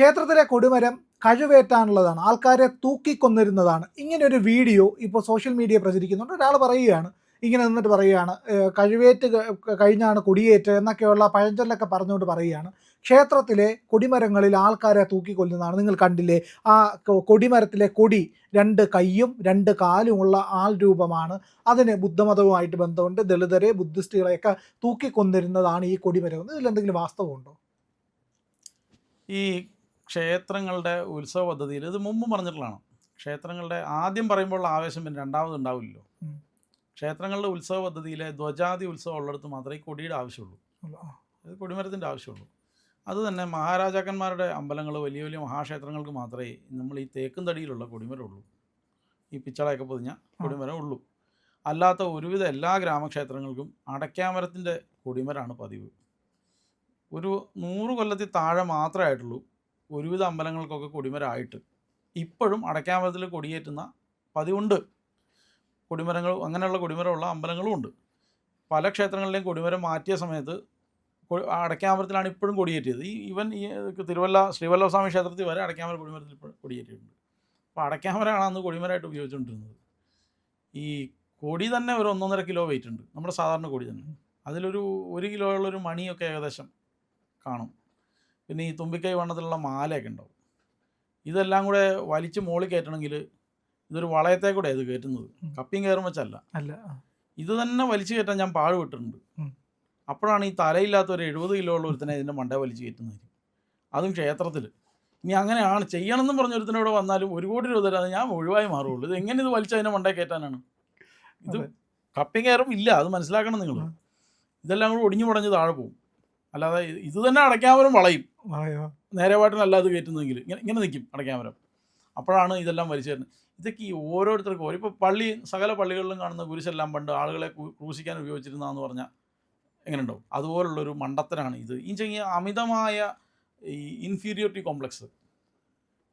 ക്ഷേത്രത്തിലെ കൊടിമരം കഴിവേറ്റാനുള്ളതാണ്, ആൾക്കാരെ തൂക്കിക്കൊന്നിരുന്നതാണ്. ഇങ്ങനെയൊരു വീഡിയോ ഇപ്പോൾ സോഷ്യൽ മീഡിയ പ്രചരിക്കുന്നുണ്ട്. ഒരാൾ പറയുകയാണ്, ഇങ്ങനെ നിന്നിട്ട് പറയുകയാണ്, കഴിവേറ്റ് കഴിഞ്ഞാണ് കൊടിയേറ്റ് എന്നൊക്കെയുള്ള പഴഞ്ചൊല്ലൊക്കെ പറഞ്ഞുകൊണ്ട് പറയുകയാണ്, ക്ഷേത്രത്തിലെ കൊടിമരങ്ങളിൽ ആൾക്കാരെ തൂക്കിക്കൊല്ലുന്നതാണ്. നിങ്ങൾ കണ്ടില്ലേ, ആ കൊടിമരത്തിലെ കൊടി 2 കൈയും 2 കാലുമുള്ള ആൾ രൂപമാണ്. അതിന് ബുദ്ധമതവുമായിട്ട് ബന്ധമുണ്ട്. ദളിതരെ, ബുദ്ധിസ്റ്റുകളെയൊക്കെ തൂക്കിക്കൊന്നിരുന്നതാണ് ഈ കൊടിമരം. ഇതിലെന്തെങ്കിലും വാസ്തവമുണ്ടോ? ഈ ക്ഷേത്രങ്ങളുടെ ഉത്സവ പദ്ധതിയിൽ ഇത് മുമ്പ് പറഞ്ഞിട്ടുള്ളതാണ്. ക്ഷേത്രങ്ങളുടെ ആദ്യം പറയുമ്പോൾ ആവേശം പിന്നെ രണ്ടാമത് ഉണ്ടാവില്ലല്ലോ. ക്ഷേത്രങ്ങളുടെ ഉത്സവ പദ്ധതിയിലെ ധ്വജാതി ഉത്സവം ഉള്ളിടത്ത് മാത്രമേ ഈ കൊടിയുടെ ആവശ്യമുള്ളൂ, ഇത് കൊടിമരത്തിൻ്റെ ആവശ്യമുള്ളൂ. അതുതന്നെ മഹാരാജാക്കന്മാരുടെ അമ്പലങ്ങൾ, വലിയ വലിയ മഹാക്ഷേത്രങ്ങൾക്ക് മാത്രമേ നമ്മൾ ഈ തേക്കും തടിയിലുള്ള കൊടിമരമുള്ളൂ, ഈ പിച്ചളയൊക്കെ പൊതിഞ്ഞ കൊടിമരം ഉള്ളൂ. അല്ലാത്ത ഒരുവിധ എല്ലാ ഗ്രാമക്ഷേത്രങ്ങൾക്കും അടയ്ക്കാമരത്തിൻ്റെ കൊടിമരമാണ് പതിവ്. ഒരു 100 കൊല്ലത്തിൽ താഴെ മാത്രമേ ആയിട്ടുള്ളൂ ഒരുവിധ അമ്പലങ്ങൾക്കൊക്കെ കൊടിമരമായിട്ട്. ഇപ്പോഴും അടയ്ക്കാമരത്തിൽ കൊടിയേറ്റുന്ന പതിവുണ്ട്. കൊടിമരങ്ങൾ, അങ്ങനെയുള്ള കൊടിമരമുള്ള അമ്പലങ്ങളും ഉണ്ട്. പല ക്ഷേത്രങ്ങളിലെയും കൊടിമരം മാറ്റിയ സമയത്ത് അടയ്ക്കാമരത്തിലാണ് ഇപ്പോഴും കൊടിയേറ്റിയത്. ഈ തിരുവല്ല ശ്രീവല്ലഭസ്വാമി ക്ഷേത്രത്തിൽ വരെ അടയ്ക്കാമര കൊടിമരത്തിൽ ഇപ്പോൾ കൊടിയേറ്റിയിട്ടുണ്ട്. അപ്പോൾ അടയ്ക്കാമരമാണ് അന്ന് കൊടിമരമായിട്ട് ഉപയോഗിച്ചുകൊണ്ടിരുന്നത്. ഈ കൊടി തന്നെ ഒരു 1.5 കിലോ വെയിറ്റ് ഉണ്ട്, നമ്മുടെ സാധാരണ കൊടി തന്നെ. അതിലൊരു 1 കിലോയുള്ളൊരു മണിയൊക്കെ ഏകദേശം കാണും. പിന്നെ ഈ തുമ്പിക്കൈ വണ്ണത്തിലുള്ള മാലയൊക്കെ ഉണ്ടാവും. ഇതെല്ലാം കൂടെ വലിച്ച് മുകളിൽ കയറ്റണമെങ്കിൽ ഇതൊരു വളയത്തെ കൂടെ ഇത് കയറ്റുന്നത്, കപ്പിയും കയറും വെച്ചല്ല. ഇത് തന്നെ വലിച്ചു കയറ്റാൻ ഞാൻ പാടുപെട്ടിട്ടുണ്ട്. അപ്പോഴാണ് ഈ തലയില്ലാത്ത ഒരു 70 കിലോ ഉള്ള ഒരുത്തനെ ഇതിൻ്റെ മണ്ടേ വലിച്ചു കയറ്റുന്നത്, അതും ക്ഷേത്രത്തിൽ. ഇനി അങ്ങനെയാണ് ചെയ്യണമെന്നും പറഞ്ഞ ഒരുത്തനോട് വന്നാലും 1 കോടി രൂപ തരാതെ ഞാൻ ഒഴിവായി മാറുള്ളൂ. ഇത് എങ്ങനെ ഇത് വലിച്ച് അതിൻ്റെ മണ്ടേ കയറ്റാനാണ്? ഇത് കപ്പിയും കയറും ഇല്ല, അത് മനസ്സിലാക്കണം നിങ്ങൾ. ഇതെല്ലാം കൂടെ ഒടിഞ്ഞു മുടഞ്ഞ് താഴെ പോകും. അല്ലാതെ ഇത് തന്നെ അടയ്ക്കാമരം വളയും, നേരെ പാട്ടിനല്ല അത് കയറ്റുന്നതെങ്കിൽ ഇങ്ങനെ നിൽക്കും അടയ്ക്കാമരം. അപ്പോഴാണ് ഇതെല്ലാം വലിച്ചു തരുന്നത്. ഇതൊക്കെ ഈ ഓരോരുത്തർക്കും ഇപ്പോൾ സകല പള്ളികളിലും കാണുന്ന കുരിശെല്ലാം പണ്ട് ആളുകളെ ക്രൂശിക്കാൻ ഉപയോഗിച്ചിരുന്നതെന്ന് പറഞ്ഞാൽ എങ്ങനെ ഉണ്ടാവും? അതുപോലുള്ളൊരു മണ്ടത്തരാണ് ഇത്. ഈ ചെറിയ അമിതമായ ഈ ഇൻഫീരിയോറിറ്റി കോംപ്ലക്സ്,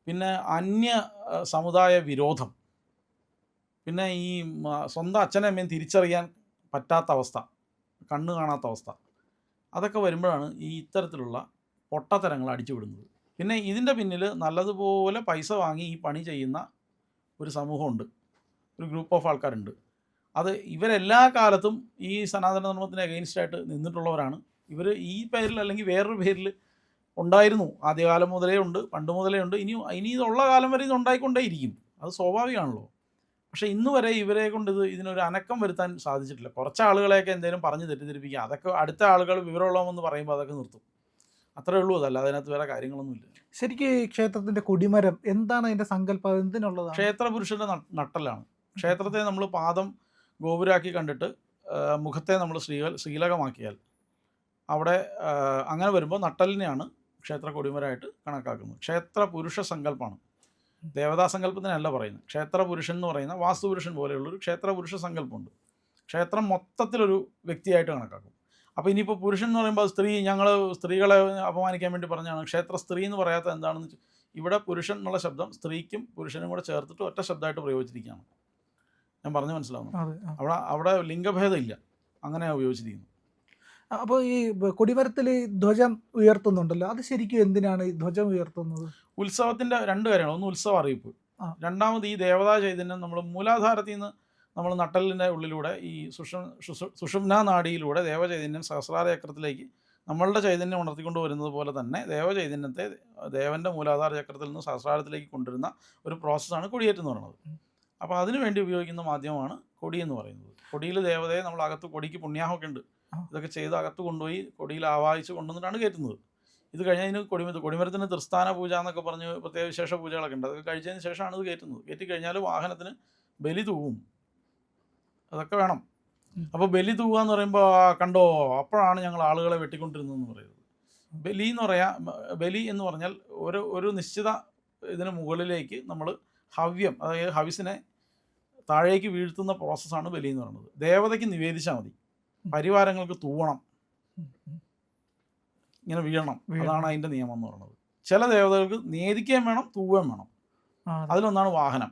പിന്നെ അന്യ സമുദായ വിരോധം, പിന്നെ ഈ സ്വന്തം അച്ഛനെ അമ്മയും തിരിച്ചറിയാൻ പറ്റാത്ത അവസ്ഥ, കണ്ണ് കാണാത്ത അവസ്ഥ, അതൊക്കെ വരുമ്പോഴാണ് ഈ ഇത്തരത്തിലുള്ള പൊട്ടത്തരങ്ങൾ അടിച്ചുവിടുന്നത്. പിന്നെ ഇതിൻ്റെ പിന്നിൽ നല്ലതുപോലെ പൈസ വാങ്ങി ഈ പണി ചെയ്യുന്ന ഒരു സമൂഹമുണ്ട്, ഒരു ഗ്രൂപ്പ് ഓഫ് ആൾക്കാരുണ്ട്. ഇവരെല്ലാ കാലത്തും ഈ സനാതന ധർമ്മത്തിന് അഗെയിൻസ്റ്റായിട്ട് നിന്നിട്ടുള്ളവരാണ്. ഇവർ ഈ പേരിൽ അല്ലെങ്കിൽ വേറൊരു പേരിൽ ഉണ്ടായിരുന്നു, ആദ്യകാലം മുതലേ ഉണ്ട്, പണ്ട് മുതലേ ഉണ്ട്, ഇനി ഇതുള്ള കാലം വരെ ഇത് ഉണ്ടായിക്കൊണ്ടേയിരിക്കും, അത് സ്വാഭാവികമാണല്ലോ. പക്ഷേ ഇന്ന് വരെ ഇവരെ കൊണ്ട് ഇതിനൊരു അനക്കം വരുത്താൻ സാധിച്ചിട്ടില്ല. കുറച്ച് ആളുകളെയൊക്കെ എന്തെങ്കിലും പറഞ്ഞ് തെറ്റിദ്ധരിപ്പിക്കുക, അതൊക്കെ അടുത്ത ആളുകൾ വിവരമുള്ളതെന്ന് പറയുമ്പോൾ അതൊക്കെ നിർത്തും, അത്രേ ഉള്ളൂ. അതല്ല, അതിനകത്ത് വേറെ കാര്യങ്ങളൊന്നുമില്ല. ശരിക്കും ഈ ക്ഷേത്രത്തിൻ്റെ കൊടിമരം എന്താണ് അതിൻ്റെ സങ്കല്പം, എന്തിനുള്ളതാണ്? ക്ഷേത്രപുരുഷൻ്റെ നട്ടലാണ്. ക്ഷേത്രത്തെ നമ്മൾ പാദം ഗോപുരാക്കി കണ്ടിട്ട് മുഖത്തെ നമ്മൾ ശ്രീലകമാക്കിയാൽ അവിടെ അങ്ങനെ വരുമ്പോൾ നട്ടലിനെയാണ് ക്ഷേത്ര കൊടിമരമായിട്ട് കണക്കാക്കുന്നത്. ക്ഷേത്ര പുരുഷ സങ്കല്പമാണ്, ദേവതാ സങ്കല്പത്തിനല്ല പറയുന്നത്. ക്ഷേത്ര പുരുഷൻ എന്ന് പറയുന്ന വാസ്തുപുരുഷൻ പോലെയുള്ളൊരു ക്ഷേത്ര പുരുഷ സങ്കല്പമുണ്ട്. ക്ഷേത്രം മൊത്തത്തിലൊരു വ്യക്തിയായിട്ട് കണക്കാക്കും. അപ്പോൾ ഇനിയിപ്പോൾ പുരുഷൻ എന്ന് പറയുമ്പോൾ സ്ത്രീ, ഞങ്ങൾ സ്ത്രീകളെ അപമാനിക്കാൻ വേണ്ടി പറഞ്ഞാണ് ക്ഷേത്ര സ്ത്രീ എന്ന് പറയാത്തത് എന്താണെന്ന് വെച്ചാൽ, ഇവിടെ പുരുഷൻ എന്നുള്ള ശബ്ദം സ്ത്രീക്കും പുരുഷനും കൂടെ ചേർത്തിട്ട് ഒറ്റ ശബ്ദമായിട്ട് പ്രയോഗിച്ചിരിക്കുകയാണ്. ഞാൻ പറഞ്ഞു മനസ്സിലാവുന്നു? അവിടെ ലിംഗഭേദം ഇല്ല, അങ്ങനെയാണ് ഉപയോഗിച്ചിരിക്കുന്നത്. അപ്പോൾ ഈ കൊടിമരത്തിൽ ധ്വജം ഉയർത്തുന്നുണ്ടല്ലോ, അത് ശരിക്കും എന്തിനാണ് ഈ ധ്വജം ഉയർത്തുന്നത്? ഉത്സവത്തിൻ്റെ 2 കാര്യങ്ങൾ. ഒന്ന് ഉത്സവ അറിയിപ്പ്, രണ്ടാമത് ഈ ദേവതാ ചൈതന്യം നമ്മൾ മൂലാധാരത്തിൽ നിന്ന് നമ്മൾ നട്ടലിൻ്റെ ഉള്ളിലൂടെ ഈ സുഷുമ്നാ നാഡിയിലൂടെ ദേവചൈതന്യം സഹസ്രാര ചക്രത്തിലേക്ക് നമ്മളുടെ ചൈതന്യം ഉണർത്തിക്കൊണ്ട് വരുന്നത് പോലെ തന്നെ ദേവചൈതന്യത്തെ ദേവൻ്റെ മൂലാധാര ചക്രത്തിൽ നിന്ന് സഹസ്രാരത്തിലേക്ക് കൊണ്ടുവരുന്ന ഒരു പ്രോസസ്സാണ് കൊടിയേറ്റെന്ന് പറയുന്നത്. അപ്പോൾ അതിനു വേണ്ടി ഉപയോഗിക്കുന്ന മാധ്യമമാണ് കൊടി എന്ന് പറയുന്നത്. കൊടിയിൽ ദേവതയെ നമ്മൾ അകത്ത്, കൊടിക്ക് പുണ്യാഹമൊക്കെ ഉണ്ട്, ഇതൊക്കെ ചെയ്ത് അകത്ത് കൊണ്ടുപോയി കൊടിയിൽ ആവാഹിച്ച് കൊണ്ടുവന്നിട്ടാണ് കയറ്റുന്നത്. ഇത് കഴിഞ്ഞതിന് കൊടിമരത്തിന് തൃസ്ഥാന പൂജ എന്നൊക്കെ പറഞ്ഞ് പ്രത്യേക വിശേഷ പൂജകളൊക്കെ ഉണ്ട്. അതൊക്കെ കഴിച്ചതിന് ശേഷമാണ് ഇത് കയറ്റുന്നത്. കയറ്റിക്കഴിഞ്ഞാൽ വാഹനത്തിന് ബലി തൂവും, അതൊക്കെ വേണം. അപ്പോൾ ബലി തൂവുക എന്ന് പറയുമ്പോൾ കണ്ടോ, അപ്പോഴാണ് ഞങ്ങൾ ആളുകളെ വെട്ടിക്കൊണ്ടിരുന്നതെന്ന് പറയുന്നത്. ബലി എന്ന് പറഞ്ഞാൽ ഒരു നിശ്ചിത ഇതിന് മുകളിലേക്ക് നമ്മൾ ഹവ്യം, അതായത് ഹവിസിനെ താഴേക്ക് വീഴ്ത്തുന്ന പ്രോസസ്സാണ് ബലി എന്ന് പറയുന്നത്. ദേവതയ്ക്ക് നിവേദിച്ചാൽ മതി, പരിവാരങ്ങൾക്ക് തൂവണം, ഇങ്ങനെ വീഴണം, അതാണ് അതിൻ്റെ നിയമം എന്ന് പറയുന്നത്. ചില ദേവതകൾക്ക് നിവേദിക്കുകയും വേണം, തൂവുകയും വേണം. അതിലൊന്നാണ് വാഹനം.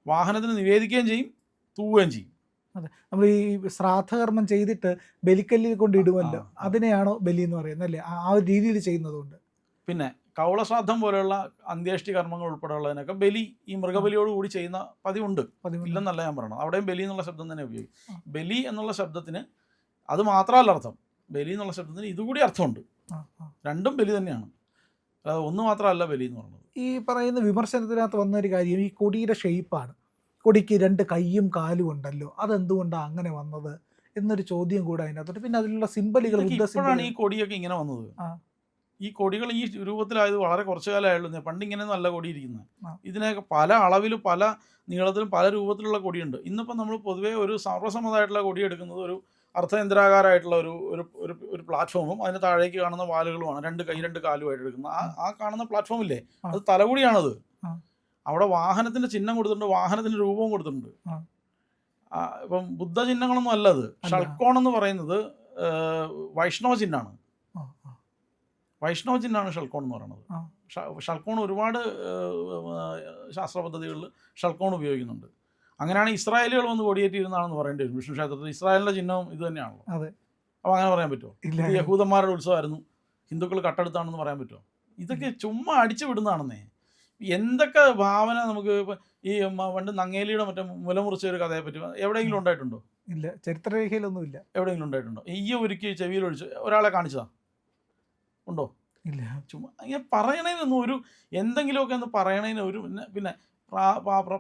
വാഹനത്തിന് നിവേദിക്കുകയും ചെയ്യും, തൂവുകയും ചെയ്യും. അതെ, നമ്മൾ ഈ ശ്രാദ്ധകർമ്മം ചെയ്തിട്ട് ബലിക്കല്ലിൽ കൊണ്ട് ഇടുമല്ലോ, അതിനെയാണോ ബലി എന്ന് പറയുന്നത് അല്ലേ? ആ ഒരു രീതിയിൽ ചെയ്യുന്നതുകൊണ്ട്. പിന്നെ കൗളശ്രാദ്ധം പോലെയുള്ള അന്ത്യേഷ്ടി കർമ്മങ്ങൾ ഉൾപ്പെടെയുള്ളതിനൊക്കെ ബലി ഈ മൃഗബലിയോടുകൂടി ചെയ്യുന്ന പതിവുണ്ട്, ഇല്ലെന്നല്ല ഞാൻ പറയണം. അവിടെയും ബലി എന്നുള്ള ശബ്ദം തന്നെ ഉപയോഗിക്കും. ബലി എന്നുള്ള ശബ്ദത്തിന് അത് മാത്രമല്ല അർത്ഥം, ബലി എന്നുള്ള ശബ്ദത്തിന് ഇതുകൂടി അർത്ഥമുണ്ട്. രണ്ടും ബലി തന്നെയാണ്, അതായത് ഒന്ന് മാത്രമല്ല ബലി എന്ന് പറയുന്നത്. ഈ പറയുന്ന വിമർശനത്തിനകത്ത് വന്നൊരു കാര്യം ഈ കൊടിയുടെ ഷെയ്പ്പാണ്. കൊടിക്ക് 2 കൈയും കാലും ഉണ്ടല്ലോ, അതെന്തുകൊണ്ടാണ് അങ്ങനെ വന്നത് എന്നൊരു ചോദ്യം കൂടെ അതിനകത്തോട്ട്. പിന്നെ അതിലുള്ള സിംബലുകൾ, ഇപ്പോഴാണ് ഈ കൊടിയൊക്കെ ഇങ്ങനെ വന്നത്. ഈ കൊടികൾ ഈ രൂപത്തിലായത് വളരെ കുറച്ചു കാലമായുള്ളൂ. പണ്ട് ഇങ്ങനെ നല്ല കൊടി ഇരിക്കുന്നത്. ഇതിനൊക്കെ പല അളവിലും പല നീളത്തിലും പല രൂപത്തിലുള്ള കൊടിയുണ്ട്. ഇന്നിപ്പോൾ നമ്മൾ പൊതുവേ ഒരു സർവ്വസമ്മതമായിട്ടുള്ള കൊടി എടുക്കുന്നത് ഒരു അർദ്ധയന്ത്രാകാരമായിട്ടുള്ള ഒരു ഒരു പ്ലാറ്റ്ഫോമും അതിന് താഴേക്ക് കാണുന്ന വാലുകളുമാണ്, 2 കൈ 2 കാലുമായിട്ട് എടുക്കുന്നത്. ആ കാണുന്ന പ്ലാറ്റ്ഫോം ഇല്ലേ, അത് തലകുടിയാണത്. അവിടെ വാഹനത്തിന്റെ ചിഹ്നം കൊടുത്തിട്ടുണ്ട്, വാഹനത്തിന്റെ രൂപവും കൊടുത്തിട്ടുണ്ട്. ഇപ്പം ബുദ്ധ ചിഹ്നങ്ങളൊന്നും അല്ല അത്. ഷൾക്കോൺ എന്ന് പറയുന്നത് വൈഷ്ണവ ചിഹ്നമാണ്. വൈഷ്ണവ ചിഹ്നമാണ് ഷൾക്കോൺ എന്ന് പറയുന്നത്. ഷൾക്കോൺ ഒരുപാട് ശാസ്ത്ര പദ്ധതികളിൽ ഷൾക്കോൺ ഉപയോഗിക്കുന്നുണ്ട്. അങ്ങനെയാണ് ഇസ്രായേലുകൾ വന്ന് കൊടിയേറ്റിയിരുന്നാണെന്ന് പറയേണ്ടി വരും. വിഷ്ണു ക്ഷേത്രത്തിൽ ഇസ്രായേലിൻ്റെ ചിഹ്നവും ഇത് തന്നെയാണല്ലോ. അപ്പോൾ അങ്ങനെ പറയാൻ പറ്റുമോ? യഹൂദന്മാരുടെ ഉത്സവമായിരുന്നു, ഹിന്ദുക്കൾ കട്ടെടുത്താണെന്ന് പറയാൻ പറ്റുമോ? ഇതൊക്കെ ചുമ്മാ അടിച്ചു വിടുന്നതാണെന്നേ. എന്തൊക്കെ ഭാവന നമുക്ക് ഇപ്പം ഈ പണ്ട് നങ്ങേലിയുടെ മറ്റേ മുലമുറിച്ച ഒരു കഥയെ പറ്റി എവിടെയെങ്കിലും ഉണ്ടായിട്ടുണ്ടോ? ഇല്ല, ചരിത്രരേഖയിലൊന്നുമില്ല. എവിടെയെങ്കിലും ഉണ്ടായിട്ടുണ്ടോ? ഒരുക്കി ചെവിയിലൊഴിച്ച് ഒരാളെ കാണിച്ചതാ ഉണ്ടോ? ഇല്ല. ചുമ്മാ ഇങ്ങനെ പറയണതിനൊന്നും ഒരു എന്തെങ്കിലുമൊക്കെ ഒന്ന് പറയണതിന് ഒരു പിന്നെ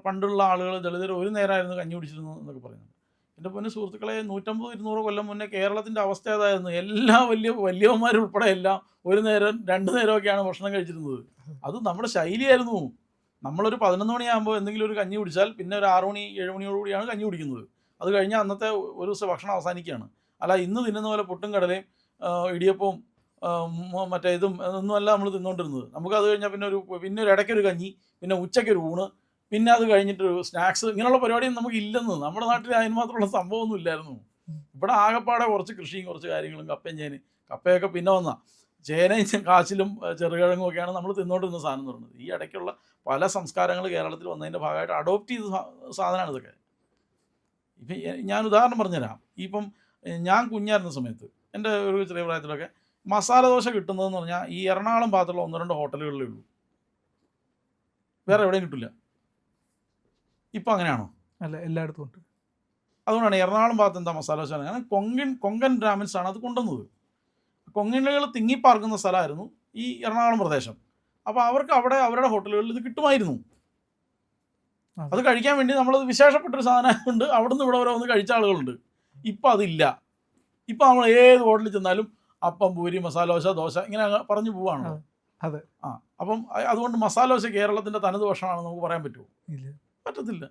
പണ്ടുള്ള ആളുകൾ ദളിതർ ഒരു നേരമായിരുന്നു കഞ്ഞി കുടിച്ചിരുന്നു എന്നൊക്കെ പറയുന്നുണ്ട്. എൻ്റെ പൊന്നു സുഹൃത്തുക്കളെ, 150-200 കൊല്ലം മുന്നേ കേരളത്തിൻ്റെ അവസ്ഥ ഏതായിരുന്നു? എല്ലാ വലിയവന്മാരുൾപ്പെടെ എല്ലാം ഒരു നേരം 2 നേരമൊക്കെയാണ് ഭക്ഷണം കഴിച്ചിരുന്നത്. അത് നമ്മുടെ ശൈലിയായിരുന്നു. നമ്മളൊരു 11 മണിയാകുമ്പോൾ എന്തെങ്കിലും ഒരു കഞ്ഞി കുടിച്ചാൽ പിന്നെ ഒരു 6 മണി 7 മണിയോടുകൂടിയാണ് കഞ്ഞി കുടിക്കുന്നത്. അത് കഴിഞ്ഞാൽ അന്നത്തെ ഒരു ദിവസം ഭക്ഷണം അവസാനിക്കുകയാണ്. അല്ല ഇന്ന് തിന്നുന്ന പോലെ പുട്ടും കടലയും ഇടിയപ്പവും മറ്റേ ഇതും ഒന്നുമല്ല നമ്മൾ തിന്നുകൊണ്ടിരുന്നത്. നമുക്കത് കഴിഞ്ഞാൽ പിന്നെ ഒരു ഇടയ്ക്കൊരു കഞ്ഞി, പിന്നെ ഉച്ചയ്ക്കൊരു ഊണ്, പിന്നെ അത് കഴിഞ്ഞിട്ടൊരു സ്നാക്സ്, ഇങ്ങനെയുള്ള പരിപാടിയൊന്നും നമുക്ക് ഇല്ലെന്ന്. നമ്മുടെ നാട്ടിൽ അതിന് മാത്രമുള്ള സംഭവമൊന്നും ഇല്ലായിരുന്നു. ഇവിടെ ആകെപ്പാടെ കുറച്ച് കൃഷിയും കുറച്ച് കാര്യങ്ങളും, കപ്പയും ചേനയും, കപ്പയൊക്കെ പിന്നെ വന്നാൽ ചേനയും കാച്ചിലും ചെറുകിഴങ്ങും ഒക്കെയാണ് നമ്മൾ തിന്നുകൊണ്ടിരുന്ന സാധനം എന്ന് പറയുന്നത്. ഈ ഇടയ്ക്കുള്ള പല സംസ്കാരങ്ങൾ കേരളത്തിൽ വന്നതിൻ്റെ ഭാഗമായിട്ട് അഡോപ്റ്റ് ചെയ്ത സാധനമാണ് ഇതൊക്കെ. ഇപ്പം ഞാൻ ഉദാഹരണം പറഞ്ഞുതരാം. ഇപ്പം ഞാൻ കുഞ്ഞായിരുന്ന സമയത്ത് എൻ്റെ ഒരു ചെറിയ പ്രായത്തിലൊക്കെ മസാല ദോശ കിട്ടുന്നതെന്ന് പറഞ്ഞാൽ ഈ എറണാകുളം ഭാഗത്തുള്ള 1-2 ഹോട്ടലുകളിലേ ഉള്ളൂ, വേറെ എവിടെയും കിട്ടില്ല. ഇപ്പം അങ്ങനെയാണോ? അല്ല, എല്ലായിടത്തും ഉണ്ട്. അതുകൊണ്ടാണ് എറണാകുളം ഭാഗത്ത് എന്താ മസാല ദോശ, കാരണം കൊങ്കൺ ബ്രാഹ്മിൻസാണ് അത് കൊണ്ടുവന്നത്. കൊങ്കണികൾ തിങ്ങിപ്പാർക്കുന്ന സ്ഥലമായിരുന്നു ഈ എറണാകുളം പ്രദേശം. അപ്പോൾ അവർക്ക് അവിടെ അവരുടെ ഹോട്ടലുകളിൽ ഇത് കിട്ടുമായിരുന്നു. അത് കഴിക്കാൻ വേണ്ടി നമ്മളത് വിശേഷപ്പെട്ടൊരു സാധനമായതുകൊണ്ട് അവിടുന്ന് ഇവിടെ വരെ വന്ന് കഴിച്ച ആളുകളുണ്ട്. ഇപ്പം അതില്ല. ഇപ്പം നമ്മൾ ഏത് ഹോട്ടലിൽ ചെന്നാലും അപ്പം, പൂരി, മസാല ദോശ, ദോശ ഇങ്ങനെ പറഞ്ഞു പോവാണോ? അതെ. അപ്പം അതുകൊണ്ട് മസാല ദോശ കേരളത്തിൻ്റെ തനത് ഭക്ഷണമാണെന്ന് നമുക്ക് പറയാൻ പറ്റുമോ? പറ്റത്തില്ല.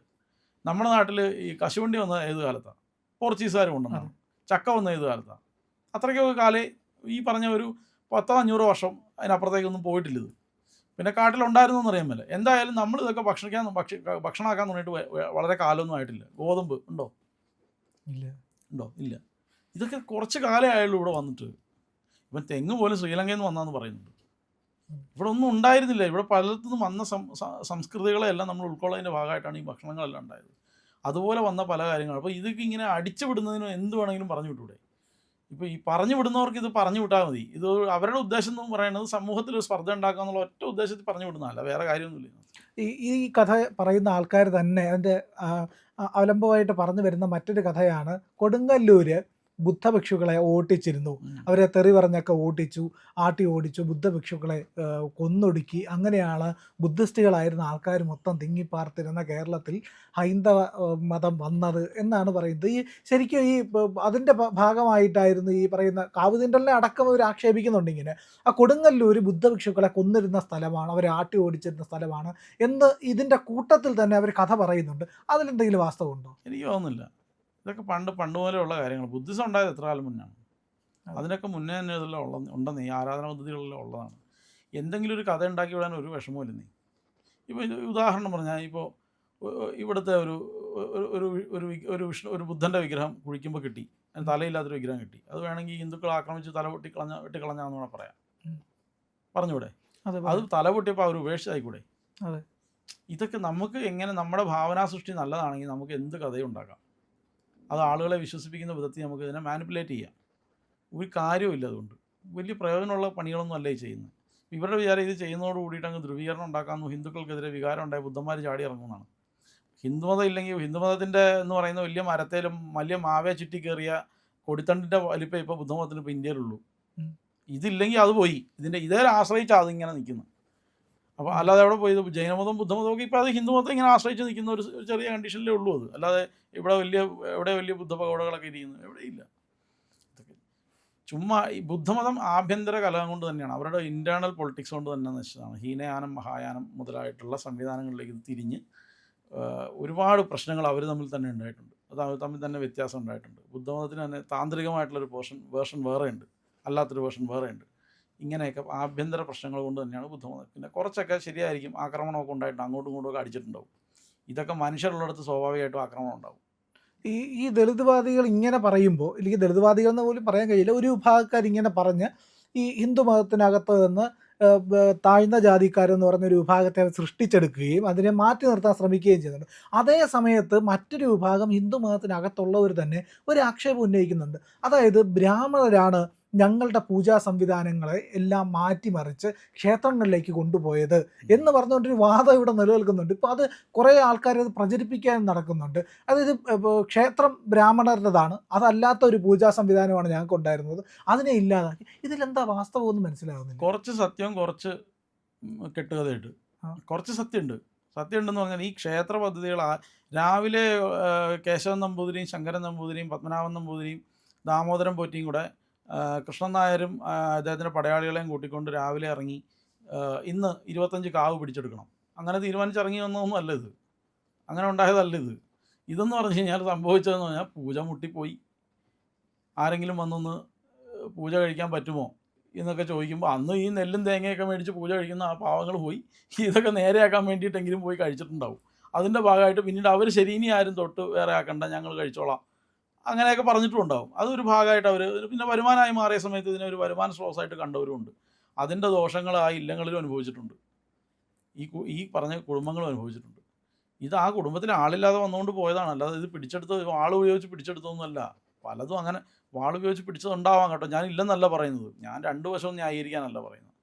നമ്മുടെ നാട്ടിൽ ഈ കശുവണ്ടി വന്ന ഏത് കാലത്താണ്? പോർച്ചുഗീസുകാർ കൊണ്ടുവന്നാണ്. ചക്ക വന്ന ഏത് കാലത്താണ്? അത്രയ്ക്കൊക്കെ കാലേ ഈ പറഞ്ഞ ഒരു 100-500 വർഷം അതിനപ്പുറത്തേക്കൊന്നും പോയിട്ടില്ലത്. പിന്നെ കാട്ടിലുണ്ടായിരുന്നു എന്നറിയാൻ മേലെ. എന്തായാലും നമ്മളിതൊക്കെ ഭക്ഷണമാക്കാൻ തുടങ്ങിയിട്ട് വളരെ കാലമൊന്നും ആയിട്ടില്ല. ഗോതമ്പ് ഉണ്ടോ? ഇല്ല. ഇതൊക്കെ കുറച്ച് കാലമേ ആയുള്ളൂ ഇവിടെ വന്നിട്ട്. ഇപ്പം തെങ്ങ് പോലും ശ്രീലങ്കയിൽ നിന്ന് വന്നാന്ന് പറയുന്നുണ്ട്. ഇവിടെ ഒന്നും ഉണ്ടായിരുന്നില്ല. ഇവിടെ പലയിടത്തുനിന്നും വന്ന സംസ്കൃതികളെല്ലാം നമ്മൾ ഉൾക്കൊള്ളതിൻ്റെ ഭാഗമായിട്ടാണ് ഈ ഭക്ഷണങ്ങളെല്ലാം ഉണ്ടായത്. അതുപോലെ വന്ന പല കാര്യങ്ങളും. അപ്പോൾ ഇതൊക്കെ ഇങ്ങനെ അടിച്ചു വിടുന്നതിനും എന്ത് വേണമെങ്കിലും പറഞ്ഞു വിട്ടൂടെ? ഇപ്പോൾ ഈ പറഞ്ഞു വിടുന്നവർക്ക് ഇത് പറഞ്ഞു വിട്ടാൽ മതി. ഇത് അവരുടെ ഉദ്ദേശം എന്ന് പറയുന്നത് സമൂഹത്തിൽ ഒരു സ്പർദ്ധ ഉണ്ടാക്കുക എന്നുള്ള ഒറ്റ ഉദ്ദേശത്തിൽ പറഞ്ഞു വിടുന്നതല്ല, വേറെ കാര്യമൊന്നുമില്ല. ഈ കഥ പറയുന്ന ആൾക്കാർ തന്നെ അതിൻ്റെ അവലംബമായിട്ട് പറഞ്ഞു വരുന്ന മറ്റൊരു കഥയാണ് കൊടുങ്ങല്ലൂര് ബുദ്ധഭിക്ഷുക്കളെ ഓട്ടിച്ചിരുന്നു. അവരെ തെറി പറഞ്ഞൊക്കെ ഓട്ടിച്ചു, ആട്ടി ഓടിച്ചു, ബുദ്ധഭിക്ഷുക്കളെ കൊന്നൊടുക്കി. അങ്ങനെയാണ് ബുദ്ധിസ്റ്റുകളായിരുന്ന ആൾക്കാർ മൊത്തം തിങ്ങിപ്പാർത്തിരുന്ന കേരളത്തിൽ ഹൈന്ദവ മതം വന്നത് എന്നാണ് പറയുന്നത്. ഈ ശരിക്കും ഈ അതിൻ്റെ ഭാഗമായിട്ടായിരുന്നു ഈ പറയുന്ന കാവുതിണ്ടലിനെ അടക്കം അവർ ആക്ഷേപിക്കുന്നുണ്ട്. ഇങ്ങനെ ആ കൊടുങ്ങല്ലൂർ ബുദ്ധഭിക്ഷുക്കളെ കൊന്നിരുന്ന സ്ഥലമാണ്, അവരെ ആട്ടി ഓടിച്ചിരുന്ന സ്ഥലമാണ് എന്ന് ഇതിൻ്റെ കൂട്ടത്തിൽ തന്നെ അവർ കഥ പറയുന്നുണ്ട്. അതിലെന്തെങ്കിലും വാസ്തവമുണ്ടോ? എനിക്ക് തോന്നുന്നില്ല. ഇതൊക്കെ പണ്ട് പോലെയുള്ള കാര്യങ്ങൾ. ബുദ്ധിസം ഉണ്ടായത് എത്ര കാലം മുന്നാണ്? അതിനൊക്കെ മുന്നേ തന്നെ ഇതെല്ലാം ഉണ്ടെന്ന് ഈ ആരാധന പദ്ധതികളെല്ലാം ഉള്ളതാണ്. എന്തെങ്കിലും ഒരു കഥ ഉണ്ടാക്കി വിടാൻ ഒരു വിഷമമില്ല. നീ ഇപ്പോൾ ഉദാഹരണം പറഞ്ഞാൽ ഇപ്പോൾ ഇവിടുത്തെ ഒരു ബുദ്ധൻ്റെ വിഗ്രഹം കുഴിക്കുമ്പോൾ കിട്ടി, അതിന് തലയില്ലാത്തൊരു വിഗ്രഹം കിട്ടി. അത് വേണമെങ്കിൽ ഹിന്ദുക്കൾ ആക്രമിച്ച് തല വെട്ടിക്കളഞ്ഞാന്ന് വേണം പറയാം. പറഞ്ഞൂടെ? അത് തല പൊട്ടിയപ്പോൾ അവർ ഉപേക്ഷിച്ചായിക്കൂടെ? ഇതൊക്കെ നമുക്ക് എങ്ങനെ നമ്മുടെ ഭാവനാ സൃഷ്ടി നല്ലതാണെങ്കിൽ നമുക്ക് എന്ത് കഥയും ഉണ്ടാക്കാം. അത് ആളുകളെ വിശ്വസിപ്പിക്കുന്ന വിധത്തിൽ നമുക്ക് ഇതിനെ മാനിപ്പുലേറ്റ് ചെയ്യാം. ഒരു കാര്യവുമില്ല. അതുകൊണ്ട് വലിയ പ്രയോജനമുള്ള പണികളൊന്നും അല്ല ഈ ചെയ്യുന്നത്. ഇവരുടെ വിചാരം ഇത് ചെയ്യുന്നതോട് കൂടിയിട്ട് അങ്ങ് ധ്രുവീകരണം ഉണ്ടാക്കാമെന്നും ഹിന്ദുക്കൾക്കെതിരെ വികാരം ഉണ്ടായ ബുദ്ധന്മാർ ചാടി ഇറങ്ങുന്നതാണ്. ഹിന്ദുമതം ഇല്ലെങ്കിൽ ഹിന്ദുമതത്തിൻ്റെ എന്ന് പറയുന്ന വലിയ മരത്തേലും വലിയ മാവേ ചുറ്റി കയറിയ കൊടിത്തണ്ടിൻ്റെ വലിപ്പം ഇപ്പോൾ ബുദ്ധമതത്തിന് ഇപ്പോൾ ഇന്ത്യയിലുള്ളൂ. ഇതില്ലെങ്കിൽ അത് പോയി, ഇതേ ആശ്രയിച്ചാണ് അതിങ്ങനെ നിൽക്കുന്നത്. അപ്പോൾ അല്ലാതെ എവിടെ പോയി? ജൈനമതം ബുദ്ധമതമൊക്കെ ഇപ്പോൾ അത് ഹിന്ദുമതം ഇങ്ങനെ ആശ്രയിച്ച് നിൽക്കുന്ന ഒരു ചെറിയ കണ്ടീഷനിലേ ഉള്ളൂ. അത് അല്ലാതെ എവിടെ വലിയ ബുദ്ധപകോടകളൊക്കെ ഇരിക്കുന്നു എവിടെയില്ല. ചുമ്മാ ഈ ബുദ്ധമതം ആഭ്യന്തര കലഹം കൊണ്ട് തന്നെയാണ്, അവരുടെ ഇൻറ്റേർണൽ പൊളിറ്റിക്സ് കൊണ്ട് തന്നെ നശിച്ചതാണ്. ഹീനയാനം മഹായാനം മുതലായിട്ടുള്ള സംവിധാനങ്ങളിലേക്ക് ഇത് തിരിഞ്ഞ് ഒരുപാട് പ്രശ്നങ്ങൾ അവർ തമ്മിൽ തന്നെ ഉണ്ടായിട്ടുണ്ട്. അത് അവർ തമ്മിൽ തന്നെ വ്യത്യാസം ഉണ്ടായിട്ടുണ്ട്. ബുദ്ധമതത്തിന് തന്നെ താന്ത്രികമായിട്ടുള്ളൊരു വേർഷൻ വേറെയുണ്ട്, അല്ലാത്തൊരു വേർഷൻ വേറെയുണ്ട്. ഇങ്ങനെയൊക്കെ ആഭ്യന്തര പ്രശ്നങ്ങൾ കൊണ്ട് തന്നെയാണ് ബുദ്ധമതം. പിന്നെ കുറച്ചൊക്കെ ശരിയായിരിക്കും, ആക്രമണമൊക്കെ ഉണ്ടായിട്ട് അങ്ങോട്ടും ഇങ്ങോട്ടും അടിച്ചിട്ടുണ്ടാവും. ഇതൊക്കെ മനുഷ്യരുള്ളിടത്ത് സ്വാഭാവികമായിട്ടും ആക്രമണം ഉണ്ടാവും. ഈ ദളിതുവാദികൾ ഇങ്ങനെ പറയുമ്പോൾ, അല്ലെങ്കിൽ ദളിതുവാദികൾ എന്ന് പോലും പറയാൻ കഴിയില്ല, ഒരു വിഭാഗക്കാർ ഇങ്ങനെ പറഞ്ഞ് ഈ ഹിന്ദു മതത്തിനകത്ത് നിന്ന് താഴ്ന്ന ജാതിക്കാരെന്ന് പറഞ്ഞൊരു വിഭാഗത്തെ സൃഷ്ടിച്ചെടുക്കുകയും അതിനെ മാറ്റി നിർത്താൻ ശ്രമിക്കുകയും ചെയ്യുന്നുണ്ട്. അതേ സമയത്ത് മറ്റൊരു വിഭാഗം ഹിന്ദു മതത്തിനകത്തുള്ളവർ തന്നെ ഒരു ആക്ഷേപം ഉന്നയിക്കുന്നുണ്ട്. അതായത് ബ്രാഹ്മണരാണ് ഞങ്ങളുടെ പൂജാ സംവിധാനങ്ങളെ എല്ലാം മാറ്റിമറിച്ച് ക്ഷേത്രങ്ങളിലേക്ക് കൊണ്ടുപോയത് എന്ന് പറഞ്ഞുകൊണ്ടൊരു വാദം ഇവിടെ നിലനിൽക്കുന്നുണ്ട്. ഇപ്പോൾ അത് കുറേ ആൾക്കാർ അത് പ്രചരിപ്പിക്കാൻ നടക്കുന്നുണ്ട്. അതായത് ക്ഷേത്രം ബ്രാഹ്മണരുടേതാണ്, അതല്ലാത്ത ഒരു പൂജാ സംവിധാനമാണ് ഞങ്ങൾക്ക് ഉണ്ടായിരുന്നത്, അതിനെ ഇല്ലാതാക്കി. ഇതിലെന്താ വാസ്തവമൊന്നും മനസ്സിലാകുന്നില്ല. കുറച്ച് സത്യവും കുറച്ച് കെട്ടുകഥയുണ്ട്. കുറച്ച് സത്യമുണ്ടെന്ന് പറഞ്ഞാൽ ഈ ക്ഷേത്ര പദ്ധതികൾ രാവിലെ കേശവൻ നമ്പൂതിരിയും ശങ്കരൻ നമ്പൂതിരിയും പത്മനാഭൻ നമ്പൂതിരിയും ദാമോദരൻ പോറ്റിയും കൂടെ കൃഷ്ണൻ നായരും അദ്ദേഹത്തിൻ്റെ പടയാളികളെയും കൂട്ടിക്കൊണ്ട് രാവിലെ ഇറങ്ങി ഇന്ന് 25 കാവ് പിടിച്ചെടുക്കണം, അങ്ങനെ തീരുമാനിച്ചിറങ്ങി വന്നതൊന്നും അല്ല ഇത്. അങ്ങനെ ഉണ്ടായതല്ല ഇത്. ഇതെന്ന് പറഞ്ഞു കഴിഞ്ഞാൽ സംഭവിച്ചതെന്ന് പറഞ്ഞാൽ പൂജ മുട്ടിപ്പോയി, ആരെങ്കിലും വന്നൊന്ന് പൂജ കഴിക്കാൻ പറ്റുമോ എന്നൊക്കെ ചോദിക്കുമ്പോൾ അന്ന് ഈ നെല്ലും തേങ്ങയൊക്കെ മേടിച്ച് പൂജ കഴിക്കുന്ന ആ പാവങ്ങൾ പോയി ഇതൊക്കെ നേരെയാക്കാൻ വേണ്ടിയിട്ടെങ്കിലും പോയി കഴിച്ചിട്ടുണ്ടാവും. അതിൻ്റെ ഭാഗമായിട്ട് പിന്നീട് അവർ ശരി ഇനി ആരും തൊട്ട് വേറെ ആക്കണ്ട, ഞങ്ങൾ കഴിച്ചോളാം, അങ്ങനെയൊക്കെ പറഞ്ഞിട്ടും ഉണ്ടാവും. അതൊരു ഭാഗമായിട്ട് അവർ പിന്നെ വരുമാനമായി മാറിയ സമയത്ത് ഇതിനൊരു വരുമാന സ്രോതസ്സായിട്ട് കണ്ടവരുമുണ്ട്. അതിൻ്റെ ദോഷങ്ങൾ ആ ഇല്ലങ്ങളിലും അനുഭവിച്ചിട്ടുണ്ട്, ഈ പറഞ്ഞ കുടുംബങ്ങളും അനുഭവിച്ചിട്ടുണ്ട്. ഇത് ആ കുടുംബത്തിൽ ആളില്ലാതെ വന്നുകൊണ്ട് പോയതാണ്, അല്ലാതെ ഇത് പിടിച്ചെടുത്ത് വാൾ ഉപയോഗിച്ച് പിടിച്ചെടുത്തതൊന്നുമല്ല. പലതും അങ്ങനെ വാൾ ഉപയോഗിച്ച് പിടിച്ചതുണ്ടാവാം കേട്ടോ, ഞാൻ ഇല്ലെന്നല്ല പറയുന്നത്, ഞാൻ രണ്ടു വശവും ന്യായീകരിക്കാനല്ല പറയുന്നത്.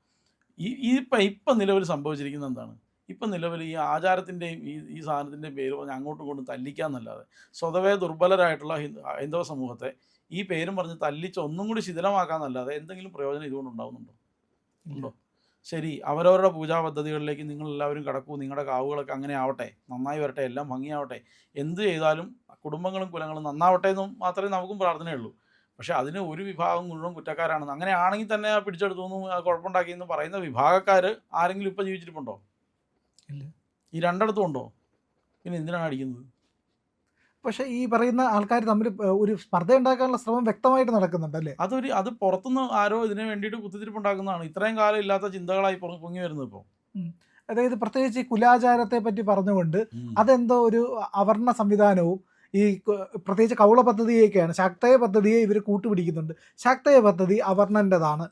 ഇപ്പം നിലവിൽ സംഭവിച്ചിരിക്കുന്നത് എന്താണ്? ഇപ്പം നിലവിൽ ഈ ആചാരത്തിൻ്റെയും ഈ സാധനത്തിൻ്റെയും പേര് പറഞ്ഞ് അങ്ങോട്ടും ഇങ്ങോട്ടും തല്ലിക്കാന്നല്ലാതെ സ്വതവേ ദുർബലരായിട്ടുള്ള ഹൈന്ദവ സമൂഹത്തെ ഈ പേരും പറഞ്ഞ് തല്ലിച്ച് ഒന്നും കൂടി ശിഥിലമാക്കാന്നല്ലാതെ എന്തെങ്കിലും പ്രയോജനം ഇതുകൊണ്ട് ഉണ്ടാവുന്നുണ്ടോ? ഉണ്ടോ? ശരി, അവരവരുടെ പൂജാ പദ്ധതികളിലേക്ക് നിങ്ങളെല്ലാവരും കടക്കൂ, നിങ്ങളുടെ കാവുകളൊക്കെ അങ്ങനെ ആവട്ടെ, നന്നായി വരട്ടെ, എല്ലാം ഭംഗിയാവട്ടെ, എന്ത് ചെയ്താലും കുടുംബങ്ങളും കുലങ്ങളും നന്നാവട്ടെ എന്നും മാത്രമേ നമുക്കും പ്രാർത്ഥനയുള്ളൂ. പക്ഷേ അതിന് ഒരു വിഭാഗം മുഴുവൻ കുറ്റക്കാരാണെന്ന്, അങ്ങനെയാണെങ്കിൽ തന്നെ പിടിച്ചെടുത്തു എന്നും കുഴപ്പമുണ്ടാക്കിയെന്ന് പറയുന്ന വിഭാഗക്കാർ ആരെങ്കിലും ഇപ്പോൾ ജീവിച്ചിരിപ്പുണ്ടോ? ഇല്ല. ഈ രണ്ടിടത്തും ഉണ്ടോ? പിന്നെ എന്തിനാണ് അടിക്കുന്നത്? പക്ഷേ ഈ പറയുന്ന ആൾക്കാർ തമ്മിൽ ഒരു സ്പർദ്ധ ഉണ്ടാക്കാനുള്ള ശ്രമം വ്യക്തമായിട്ട് നടക്കുന്നുണ്ടല്ലേ? അത് പുറത്തുനിന്ന് ആരോ ഇതിന് വേണ്ടിയിട്ട് കുത്തിത്തിരിപ്പുണ്ടാക്കുന്നതാണ്. ഇത്രയും കാലം ഇല്ലാത്ത ചിന്തകളായി പൊങ്ങി വരുന്നത് ഇപ്പോൾ. അതായത് പ്രത്യേകിച്ച് ഈ കുലാചാരത്തെ പറ്റി പറഞ്ഞുകൊണ്ട് അതെന്തോ ഒരു അവർണ സംവിധാനവും ഈ പ്രത്യേകിച്ച് കൗള പദ്ധതിയൊക്കെയാണ്. ശാക്തേയ പദ്ധതിയെ ഇവർ കൂട്ടുപിടിക്കുന്നുണ്ട്. ശാക്തേയ പദ്ധതി അവർണൻ്റെതാണ്.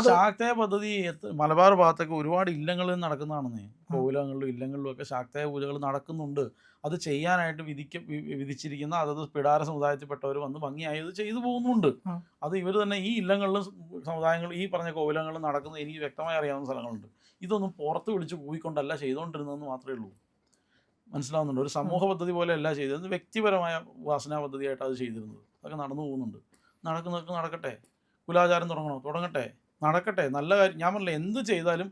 ശാക്തേയ പദ്ധതി മലബാർ ഭാഗത്തൊക്കെ ഒരുപാട് ഇല്ലങ്ങളിൽ നടക്കുന്നതാണെന്നേ. കോവിലങ്ങളിലും ഇല്ലങ്ങളിലും ഒക്കെ ശാക്തേയ പൂജകൾ നടക്കുന്നുണ്ട്. അത് ചെയ്യാനായിട്ട് വിധിച്ചിരിക്കുന്ന അതത് പിടാര സമുദായത്തിൽപ്പെട്ടവർ വന്ന് ഭംഗിയായി ഇത് ചെയ്തു പോകുന്നുണ്ട്. അത് ഇവർ തന്നെ ഈ ഇല്ലങ്ങളിലും സമുദായങ്ങൾ ഈ പറഞ്ഞ കോവിലങ്ങളിലും നടക്കുന്നത് എനിക്ക് വ്യക്തമായി അറിയാവുന്ന സ്ഥലങ്ങളുണ്ട്. ഇതൊന്നും പുറത്ത് വിളിച്ച് കൂയിക്കൊണ്ടല്ല ചെയ്തുകൊണ്ടിരുന്നതെന്ന് മാത്രമേ ഉള്ളൂ. മനസ്സിലാവുന്നുണ്ട്? ഒരു സമൂഹ പദ്ധതി പോലെ അല്ല ചെയ്തത്, വ്യക്തിപരമായ ഉപാസനാ പദ്ധതിയായിട്ട് അത് ചെയ്തിരുന്നത്. അതൊക്കെ നടന്നു പോകുന്നുണ്ട്. നടക്കുന്നതൊക്കെ നടക്കട്ടെ. കുലാചാരം തുടങ്ങട്ടെ, നടക്കട്ടെ, നല്ല കാര്യം. ഞാൻ പറഞ്ഞില്ല, എന്ത് ചെയ്താലും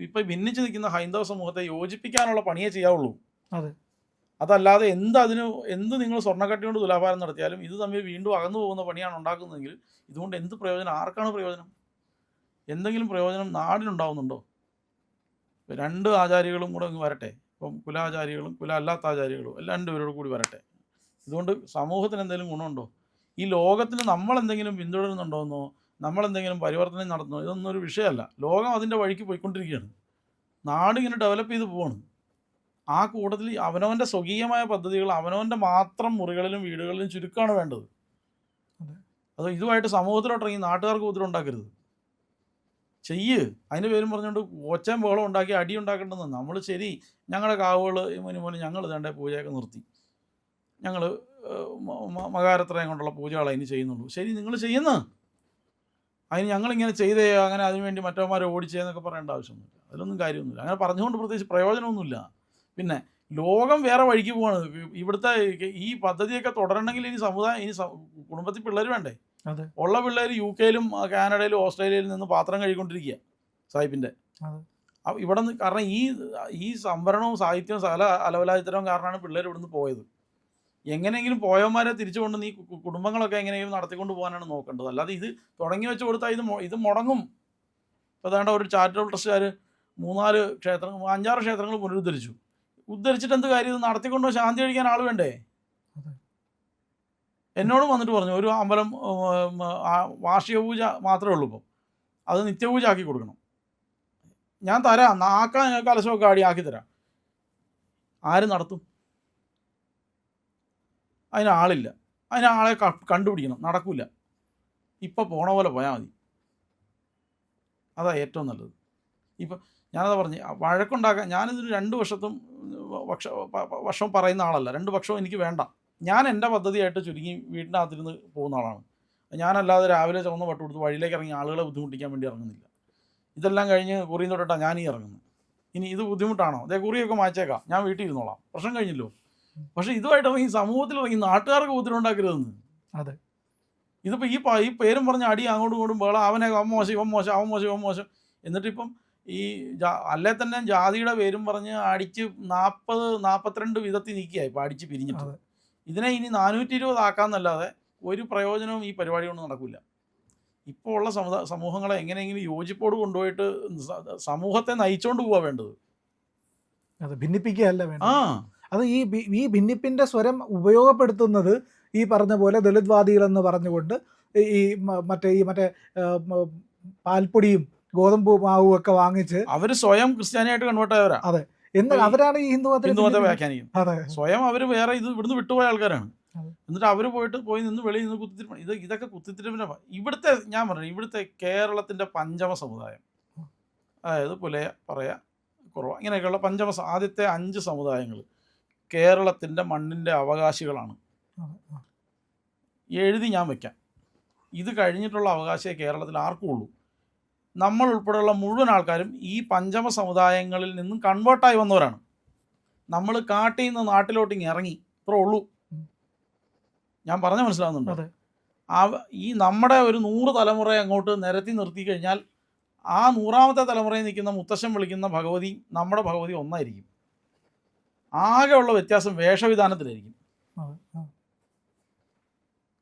ഇപ്പം ഭിന്നിച്ച് നിൽക്കുന്ന ഹൈന്ദവ സമൂഹത്തെ യോജിപ്പിക്കാനുള്ള പണിയേ ചെയ്യാവുള്ളൂ. അതെ. അതല്ലാതെ എന്ത് നിങ്ങൾ സ്വർണ്ണക്കട്ടി കൊണ്ട് തുലാഭാരം നടത്തിയാലും ഇത് തമ്മിൽ വീണ്ടും അകന്നു പോകുന്ന പണിയാണ് ഉണ്ടാക്കുന്നതെങ്കിൽ ഇതുകൊണ്ട് എന്ത് പ്രയോജനം? ആർക്കാണ് പ്രയോജനം? എന്തെങ്കിലും പ്രയോജനം നാടിനുണ്ടാവുന്നുണ്ടോ? രണ്ട് ആചാര്യകളും കൂടെ അങ്ങ് വരട്ടെ. ഇപ്പം കുലാചാരികളും കുല അല്ലാത്ത ആചാര്യകളും എല്ലാം രണ്ടുപേരോട് കൂടി വരട്ടെ. ഇതുകൊണ്ട് സമൂഹത്തിന് എന്തെങ്കിലും ഗുണമുണ്ടോ? ഈ ലോകത്തിന് നമ്മളെന്തെങ്കിലും പിന്തുടരുന്നുണ്ടോയെന്നോ നമ്മളെന്തെങ്കിലും പരിവർത്തനം നടത്തുന്നോ ഇതൊന്നും ഒരു വിഷയമല്ല. ലോകം അതിൻ്റെ വഴിക്ക് പോയിക്കൊണ്ടിരിക്കുകയാണ്. നാടിങ്ങനെ ഡെവലപ്പ് ചെയ്ത് പോവാണ്. ആ കൂട്ടത്തിൽ അവനവൻ്റെ സ്വകീയമായ പദ്ധതികൾ അവനവൻ്റെ മാത്രം മുറികളിലും വീടുകളിലും ചുരുക്കമാണ് വേണ്ടത്. അത് ഇതുമായിട്ട് സമൂഹത്തിലോട്ടിറങ്ങി നാട്ടുകാർക്ക് ഉപദ്രവം ഉണ്ടാക്കരുത്. അതിൻ്റെ പേരും പറഞ്ഞുകൊണ്ട് ഒച്ചയും ബഹളം ഉണ്ടാക്കി അടി ഉണ്ടാക്കേണ്ടത്. നമ്മൾ ശരി, ഞങ്ങളുടെ കാവുകൾ മുന്നിൽ ഞങ്ങൾ വേണ്ട പൂജയൊക്കെ നിർത്തി, ഞങ്ങൾ മകാരത്രയം കൊണ്ടുള്ള പൂജകൾ അതിന് ചെയ്യുന്നുള്ളൂ. ശരി, നിങ്ങൾ ചെയ്യുന്ന അതിന് ഞങ്ങളിങ്ങനെ ചെയ്തേ അങ്ങനെ അതിനുവേണ്ടി മറ്റവന്മാരെ ഓടിച്ചേന്നൊക്കെ പറയേണ്ട ആവശ്യമൊന്നുമില്ല. അതിലൊന്നും കാര്യമൊന്നുമില്ല. അങ്ങനെ പറഞ്ഞുകൊണ്ട് പ്രത്യേകിച്ച് പ്രയോജനമൊന്നുമില്ല. പിന്നെ ലോകം വേറെ വഴിക്ക് പോവാണ്. ഇവിടുത്തെ ഈ പദ്ധതിയൊക്കെ തുടരണമെങ്കിൽ കുടുംബത്തിൽ പിള്ളേർ വേണ്ടേ? അതെ. ഉള്ള പിള്ളേർ യുകെയിലും കാനഡയിലും ഓസ്ട്രേലിയയിൽ നിന്ന് പാത്രം കഴുകിക്കൊണ്ടിരിക്കുക സാഹിബിൻ്റെ. ഇവിടെ നിന്ന് കാരണം ഈ സംവരണവും സാഹിത്യവും സകല അലവലാതിത്തരവും കാരണമാണ് പിള്ളേർ ഇവിടുന്ന് പോയത്. എങ്ങനെയെങ്കിലും പോയവന്മാരെ തിരിച്ചു കൊണ്ട് നീ കുടുംബങ്ങളൊക്കെ എങ്ങനെയെങ്കിലും നടത്തിക്കൊണ്ട് പോകാനാണ് നോക്കേണ്ടത്. അല്ലാതെ ഇത് തുടങ്ങി വെച്ച് കൊടുത്താൽ ഇത് മുടങ്ങും. ഇപ്പോൾ വേണ്ട ഒരു ചാരിറ്റബിൾ ട്രസ്റ്റുകാർ 3-4 ക്ഷേത്രങ്ങൾ 5-6 ക്ഷേത്രങ്ങൾ പുനരുദ്ധരിച്ചു. ഉദ്ധരിച്ചിട്ട് എന്ത് കാര്യം? ഇത് നടത്തിക്കൊണ്ടോ ശാന്തി കഴിക്കാൻ ആൾ വേണ്ടേ? എന്നോടും വന്നിട്ട് പറഞ്ഞു ഒരു അമ്പലം വാർഷിക പൂജ മാത്രമേ ഉള്ളൂ ഇപ്പം, അത് നിത്യപൂജ ആക്കി കൊടുക്കണം. ഞാൻ തരാം, ആക്കാൻ കലശമൊക്കെ ആക്കി തരാം. ആര് നടത്തും? അതിനാളില്ല. അതിനാളെ കണ്ടുപിടിക്കണം. നടക്കില്ല. ഇപ്പം പോണ പോലെ പോയാൽ മതി. അതാ ഏറ്റവും നല്ലത്. ഇപ്പം ഞാനതാ പറഞ്ഞ് വഴക്കുണ്ടാക്കാൻ ഞാനിതൊരു 2 വർഷം പറയുന്ന ആളല്ല. 2 പക്ഷവും എനിക്ക് വേണ്ട. ഞാൻ എൻ്റെ പദ്ധതിയായിട്ട് ചുരുങ്ങി വീട്ടിനകത്തിരുന്ന് പോകുന്ന ആളാണ്. ഞാനല്ലാതെ രാവിലെ ചുവന്ന പട്ട് കൊടുത്ത് വഴിയിലേക്ക് ഇറങ്ങി ആളുകളെ ബുദ്ധിമുട്ടിക്കാൻ വേണ്ടി ഇറങ്ങുന്നില്ല. ഇതെല്ലാം കഴിഞ്ഞ് കുറിയും തൊട്ടിട്ടാണ് ഞാനീ ഇറങ്ങുന്നത്. ഇനി ഇത് ബുദ്ധിമുട്ടാണോ? അതേ കുറിയൊക്കെ മാച്ചേക്കാം, ഞാൻ വീട്ടിൽ ഇരുന്നോളാം, പ്രശ്നം കഴിഞ്ഞല്ലോ. പക്ഷേ ഇതുമായിട്ട് ഇറങ്ങി സമൂഹത്തിൽ ഇറങ്ങി നാട്ടുകാർക്ക് ഉപദ്രവമുണ്ടാക്കരുതെന്ന്. അതെ. ഇതിപ്പോൾ ഈ പേരും പറഞ്ഞ് അടി അങ്ങോട്ടും ഇങ്ങോട്ടും ബഹളം, അവൻ മോശം ഇവൻ മോശം അവൻ മോശം ഇവൻ മോശം. എന്നിട്ടിപ്പം ഈ അല്ലേ തന്നെ ജാതിയുടെ പേരും പറഞ്ഞ് അടിച്ച് 40-42 വിധത്തിൽ നിൽക്കുക ഇപ്പോൾ അടിച്ച് പിരിഞ്ഞിട്ട്. ഇതിനെ ഇനി 420 ആക്കാമെന്നല്ലാതെ ഒരു പ്രയോജനവും ഈ പരിപാടി കൊണ്ട് നടക്കില്ല. ഇപ്പോൾ ഉള്ള സമൂഹങ്ങളെ എങ്ങനെയെങ്കിലും യോജിപ്പോട് കൊണ്ടുപോയിട്ട് സമൂഹത്തെ നയിച്ചുകൊണ്ട് പോവുക വേണ്ടത്. അത് ഭിന്നിപ്പിക്കുകയല്ല വേണ്ടത്. അത് ഈ ഭിന്നിപ്പിൻ്റെ സ്വരം ഉപയോഗപ്പെടുത്തുന്നത് ഈ പറഞ്ഞ പോലെ ദളിത്വാദികളെന്ന് പറഞ്ഞുകൊണ്ട് ഈ മറ്റേ പാൽപ്പൊടിയും ഗോതമ്പ് മാവും ഒക്കെ വാങ്ങിച്ച് അവർ സ്വയം ക്രിസ്ത്യാനിയായിട്ട് കൺവേർട്ട് ആയവരാ. അതെ. എന്നാൽ അവരാണ് ഈ ഹിന്ദുമതത്തെ വ്യാഖ്യാനിക്കും. അതെ. സ്വയം അവർ വേറെ ഇവിടുന്ന് വിട്ടുപോയ ആൾക്കാരാണ്. എന്നിട്ട് അവർ പോയി നിന്ന് വെളിയിൽ നിന്ന് കുത്തിത്തിരിപ്പ്. ഇതൊക്കെ കുത്തിത്തിരിപ്പിൻ്റെ ഇവിടുത്തെ ഞാൻ പറഞ്ഞു ഇവിടുത്തെ കേരളത്തിൻ്റെ പഞ്ചമ സമുദായം, അതായത് പുലയ, പറയ, കുറവ, ഇങ്ങനെയൊക്കെയുള്ള ആദ്യത്തെ 5 സമുദായങ്ങൾ കേരളത്തിൻ്റെ മണ്ണിൻ്റെ അവകാശികളാണ്. എഴുതി ഞാൻ വയ്ക്കാം. ഇത് കഴിഞ്ഞിട്ടുള്ള അവകാശമേ കേരളത്തിൽ ആർക്കും ഉള്ളൂ. നമ്മൾ ഉൾപ്പെടെയുള്ള മുഴുവൻ ആൾക്കാരും ഈ പഞ്ചമ സമുദായങ്ങളിൽ നിന്നും കൺവേർട്ടായി വന്നവരാണ്. നമ്മൾ കാട്ടിൽ നിന്ന് നാട്ടിലോട്ടിങ് ഇറങ്ങി, ഇത്രേ ഉള്ളൂ. ഞാൻ പറഞ്ഞ മനസ്സിലാവുന്നുണ്ട്. ഈ നമ്മുടെ ഒരു 100 തലമുറയെ അങ്ങോട്ട് നിരത്തി നിർത്തി കഴിഞ്ഞാൽ ആ 100ാമത്തെ തലമുറയിൽ നിൽക്കുന്ന മുത്തശ്ശൻ വിളിക്കുന്ന ഭഗവതി നമ്മുടെ ഭഗവതി ഒന്നായിരിക്കും. ആകെയുള്ള വ്യത്യാസം വേഷവിധാനത്തിലായിരിക്കും.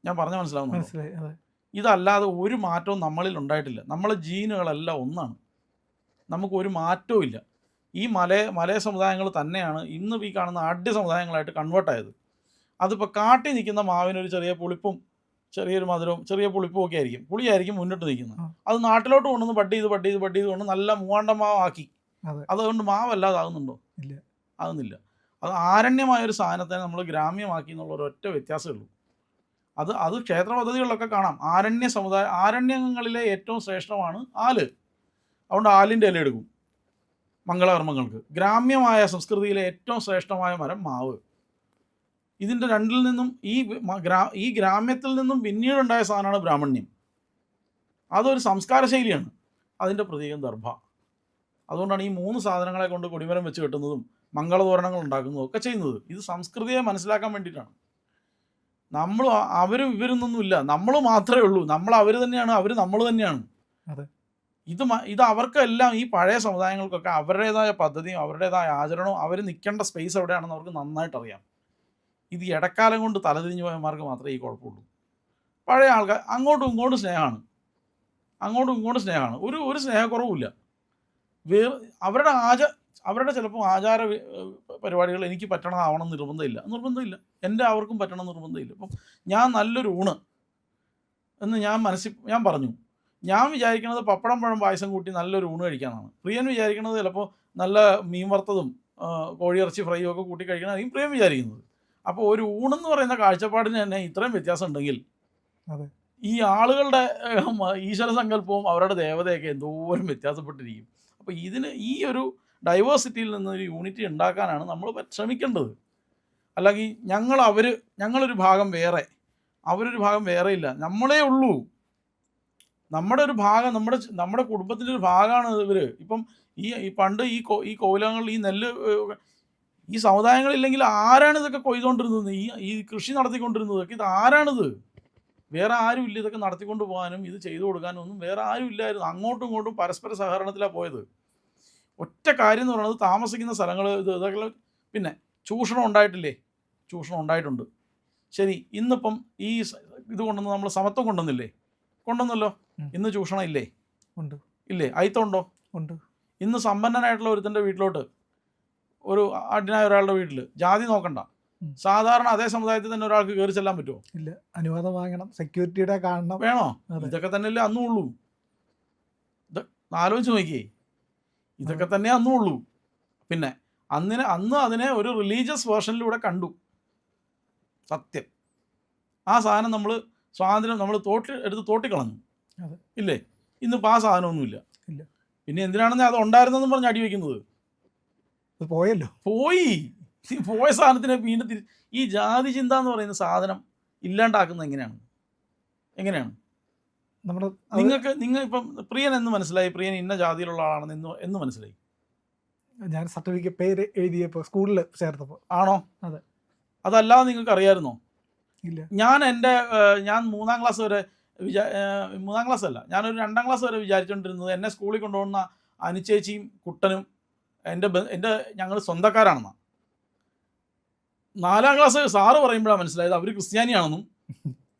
ഞാൻ പറഞ്ഞ മനസ്സിലാവുന്നു. ഇതല്ലാതെ ഒരു മാറ്റവും നമ്മളിൽ ഉണ്ടായിട്ടില്ല. നമ്മളെ ജീനുകളെല്ലാം ഒന്നാണ്. നമുക്കൊരു മാറ്റവും ഇല്ല. ഈ മലയ സമുദായങ്ങൾ തന്നെയാണ് ഇന്ന് ഈ കാണുന്ന ആഢ്യ സമുദായങ്ങളായിട്ട് കൺവേർട്ടായത്. അതിപ്പോൾ കാട്ടി നിൽക്കുന്ന മാവിനൊരു ചെറിയ പുളിപ്പും ചെറിയൊരു മധുരവും ചെറിയ പുളിപ്പും ഒക്കെ ആയിരിക്കും. പുളിയായിരിക്കും മുന്നിട്ട് നിൽക്കുന്നത്. അത് നാട്ടിലോട്ട് കൊണ്ടുവന്ന് ബഡ് ചെയ്ത് കൊണ്ട് നല്ല മൂവാണ്ട മാവാക്കി. അതുകൊണ്ട് മാവല്ലാതാകുന്നുണ്ടോ? ഇല്ല, ആകുന്നില്ല. അത് ആരണ്യമായൊരു സാധനത്തെ നമ്മൾ ഗ്രാമ്യമാക്കി എന്നുള്ള ഒരൊറ്റ വ്യത്യാസമേ ഉള്ളൂ. അത് ക്ഷേത്ര പദ്ധതികളിലൊക്കെ കാണാം. ആരണ്യങ്ങളിലെ ഏറ്റവും ശ്രേഷ്ഠമാണ് ആല്. അതുകൊണ്ട് ആലിൻ്റെ ഇല എടുക്കും മംഗളകർമ്മങ്ങൾക്ക്. ഗ്രാമ്യമായ സംസ്കൃതിയിലെ ഏറ്റവും ശ്രേഷ്ഠമായ മരം മാവ്. ഇതിൻ്റെ രണ്ടിൽ നിന്നും ഈ ഗ്രാമ്യത്തിൽ നിന്നും പിന്നീടുണ്ടായ സാധനമാണ് ബ്രാഹ്മണ്യം. അതൊരു സംസ്കാര ശൈലിയാണ്. അതിൻ്റെ പ്രതീകം ദർഭ. അതുകൊണ്ടാണ് ഈ 3 സാധനങ്ങളെ കൊണ്ട് കൊടിമരം വെച്ച് കെട്ടുന്നതും മംഗളതോരണങ്ങൾ ഉണ്ടാക്കുന്നതും ഒക്കെ ചെയ്യുന്നത്. ഇത് സംസ്കൃതിയെ മനസ്സിലാക്കാൻ വേണ്ടിയിട്ടാണ്. അവരും ഇവരൊന്നൊന്നുമില്ല, നമ്മൾ മാത്രമേ ഉള്ളൂ. അവർ തന്നെയാണ്, അവർ നമ്മൾ തന്നെയാണ്. ഇത് അവർക്കെല്ലാം ഈ പഴയ സമുദായങ്ങൾക്കൊക്കെ അവരുടേതായ പദ്ധതിയും അവരുടേതായ ആചരണവും അവർ നിൽക്കേണ്ട സ്പേസ് എവിടെയാണെന്ന് അവർക്ക് നന്നായിട്ട് അറിയാം. ഇത് ഇടക്കാലം കൊണ്ട് തലതിരിഞ്ഞു പോയമാർക്ക് മാത്രമേ ഈ കുഴപ്പമുള്ളൂ. പഴയ ആൾക്കാർ അങ്ങോട്ടും ഇങ്ങോട്ടും സ്നേഹമാണ്. ഒരു സ്നേഹക്കുറവുമില്ല. അവരുടെ ചിലപ്പോൾ ആചാര പരിപാടികൾ എനിക്ക് പറ്റണമാവണം നിർബന്ധമില്ല. എൻ്റെ അവർക്കും പറ്റണം നിർബന്ധമില്ല. ഇപ്പം ഞാൻ നല്ലൊരു ഊണ് എന്ന് ഞാൻ പറഞ്ഞു. ഞാൻ വിചാരിക്കുന്നത് പപ്പടം പഴം പായസം കൂട്ടി നല്ലൊരു ഊണ് കഴിക്കാനാണ്. പ്രിയൻ വിചാരിക്കുന്നത് ചിലപ്പോൾ നല്ല മീൻ വറുത്തതും കോഴിയിറച്ചി ഫ്രൈയും ഒക്കെ കൂട്ടി കഴിക്കണമെന്നായിരിക്കും പ്രിയൻ വിചാരിക്കുന്നത്. അപ്പോൾ ഒരു ഊണെന്ന് പറയുന്ന കാഴ്ചപ്പാടിന് തന്നെ ഇത്രയും വ്യത്യാസം ഉണ്ടെങ്കിൽ ഈ ആളുകളുടെ ഈശ്വര സങ്കല്പവും അവരുടെ ദേവതയൊക്കെ എന്തോരം വ്യത്യാസപ്പെട്ടിരിക്കും. അപ്പോൾ ഈ ഒരു ഡൈവേഴ്സിറ്റിയിൽ നിന്നൊരു യൂണിറ്റി ഉണ്ടാക്കാനാണ് നമ്മൾ ശ്രമിക്കേണ്ടത്. അല്ലെങ്കിൽ ഞങ്ങളൊരു ഭാഗം വേറെ, അവരൊരു ഭാഗം വേറെ ഇല്ല, നമ്മളേ ഉള്ളൂ. നമ്മുടെ ഒരു ഭാഗം, നമ്മുടെ കുടുംബത്തിൻ്റെ ഒരു ഭാഗമാണ് ഇവർ. ഇപ്പം ഈ പണ്ട് ഈ കോവിലങ്ങളിൽ ഈ നെല്ല് ഈ സമുദായങ്ങളില്ലെങ്കിൽ ആരാണ് ഇതൊക്കെ കൊയ്തുകൊണ്ടിരുന്നത്, ഈ കൃഷി നടത്തിക്കൊണ്ടിരുന്നത്? ഇത് ആരാണിത്? വേറെ ആരും ഇല്ല ഇതൊക്കെ നടത്തിക്കൊണ്ട് പോകാനും ഇത് ചെയ്തു കൊടുക്കാനും ഒന്നും വേറെ ആരും ഇല്ലായിരുന്നു. അങ്ങോട്ടും ഇങ്ങോട്ടും പരസ്പര സഹകരണത്തിലാണ് പോയത്. ഒറ്റ കാര്യം എന്ന് പറയുന്നത് താമസിക്കുന്ന സ്ഥലങ്ങൾ ഇതൊക്കെ. പിന്നെ ചൂഷണം ഉണ്ടായിട്ടില്ലേ? ചൂഷണം ഉണ്ടായിട്ടുണ്ട്. ശരി, ഇന്നിപ്പം ഇത് കൊണ്ടുവന്ന് നമ്മൾ സമത്വം കൊണ്ടുവന്നല്ലോ. ഇന്ന് ചൂഷണം ഇല്ലേ? ഉണ്ട്. ഇല്ലേ? അയിത്തമുണ്ടോ? ഉണ്ട്. ഇന്ന് സമ്പന്നനായിട്ടുള്ള ഒരുത്തൻ്റെ വീട്ടിലോട്ട്, ഒരു അടിനായ ഒരാളുടെ വീട്ടിൽ ജാതി നോക്കണ്ട, സാധാരണ അതേ സമുദായത്തിൽ തന്നെ ഒരാൾക്ക് കയറി ചെല്ലാൻ പറ്റുമോ? ഇല്ല. അനുവാദം വാങ്ങണം, സെക്യൂരിറ്റിയുടെ കാണണം. വേണോ? ഇതൊക്കെ തന്നെയല്ലേ അന്നും ഉള്ളൂ. ഇത് ആലോചിച്ച് നോക്കിയേ, ഇതൊക്കെ തന്നെ അന്നും ഉള്ളൂ. പിന്നെ അന്ന് അതിനെ ഒരു റിലീജിയസ് വേർഷനിലൂടെ കണ്ടു. സത്യം. ആ സാധനം സ്വാതന്ത്ര്യം നമ്മൾ എടുത്ത് തോട്ടിക്കളഞ്ഞു. ഇല്ലേ? ഇന്നിപ്പോൾ ആ സാധനമൊന്നുമില്ല. ഇല്ല. പിന്നെ എന്തിനാണെന്ന് അത് ഉണ്ടായിരുന്നെന്ന് പറഞ്ഞ് അടി വയ്ക്കുന്നത്? പോയല്ലോ. പോയ സാധനത്തിനെ വീണ്ടും ഈ ജാതി ചിന്ത എന്ന് പറയുന്ന സാധനം ഇല്ലാണ്ടാക്കുന്നത് എങ്ങനെയാണ്? നിങ്ങൾ ഇപ്പം പ്രിയൻ എന്ന് മനസ്സിലായി, പ്രിയൻ ഇന്ന ജാതിയിലുള്ള ആളാണെന്ന് എന്ന് മനസ്സിലായി? ഞാൻ സർട്ടിഫിക്കറ്റ് പേര് എഴുതിയപ്പോൾ സ്കൂളിൽ ചേർത്തപ്പോൾ. ആണോ? അതെ. അതല്ലാതെ നിങ്ങൾക്ക് അറിയാമായിരുന്നോ? ഇല്ല. ഞാൻ 3ാം ക്ലാസ് വരെ 3ാം ക്ലാസ് അല്ല, ഞാനൊരു 2ാം ക്ലാസ് വരെ വിചാരിച്ചുകൊണ്ടിരുന്നത് എന്നെ സ്കൂളിൽ കൊണ്ടുപോകുന്ന അനുചേച്ചിയും കുട്ടനും ഞങ്ങൾ സ്വന്തക്കാരാണെന്നാണ്. 4ാം ക്ലാസ് സാറ് പറയുമ്പോഴാണ് മനസ്സിലായത് അവർ ക്രിസ്ത്യാനിയാണെന്നും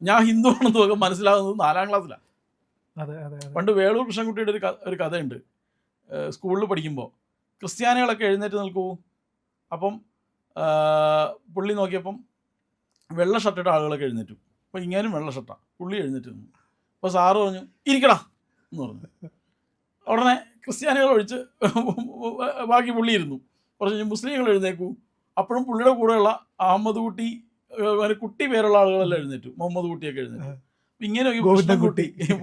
ഞാൻ ഹിന്ദു ആണെന്നും ഒക്കെ മനസ്സിലാകുന്നത് 4ാം ക്ലാസ്സിലാണ്. പണ്ട് വേളൂർ കൃഷ്ണൻകുട്ടിയുടെ ഒരു കഥയുണ്ട്. സ്കൂളിൽ പഠിക്കുമ്പോൾ ക്രിസ്ത്യാനികളൊക്കെ എഴുന്നേറ്റ് നിൽക്കൂ. അപ്പം പുള്ളി നോക്കിയപ്പം വെള്ള ഷർട്ടിട്ട ആളുകളൊക്കെ എഴുന്നേറ്റു. അപ്പോൾ ഇങ്ങനെയും വെള്ള ഷർട്ടാണ്. പുള്ളി എഴുന്നേറ്റ് നിന്നു. അപ്പോൾ സാറ് പറഞ്ഞു ഇരിക്കടാ എന്ന് പറഞ്ഞു. ഉടനെ ക്രിസ്ത്യാനികൾ ഒഴിച്ച് ബാക്കി പുള്ളി ഇരുന്നു. കുറച്ച് മുസ്ലിങ്ങൾ എഴുന്നേക്കൂ. അപ്പോഴും പുള്ളിയുടെ കൂടെയുള്ള അഹമ്മദ് കുട്ടി പേരുള്ള ആളുകളെല്ലാം എഴുന്നേറ്റു. മുഹമ്മദ് കുട്ടിയൊക്കെ എഴുന്നേറ്റു. ഇങ്ങനെ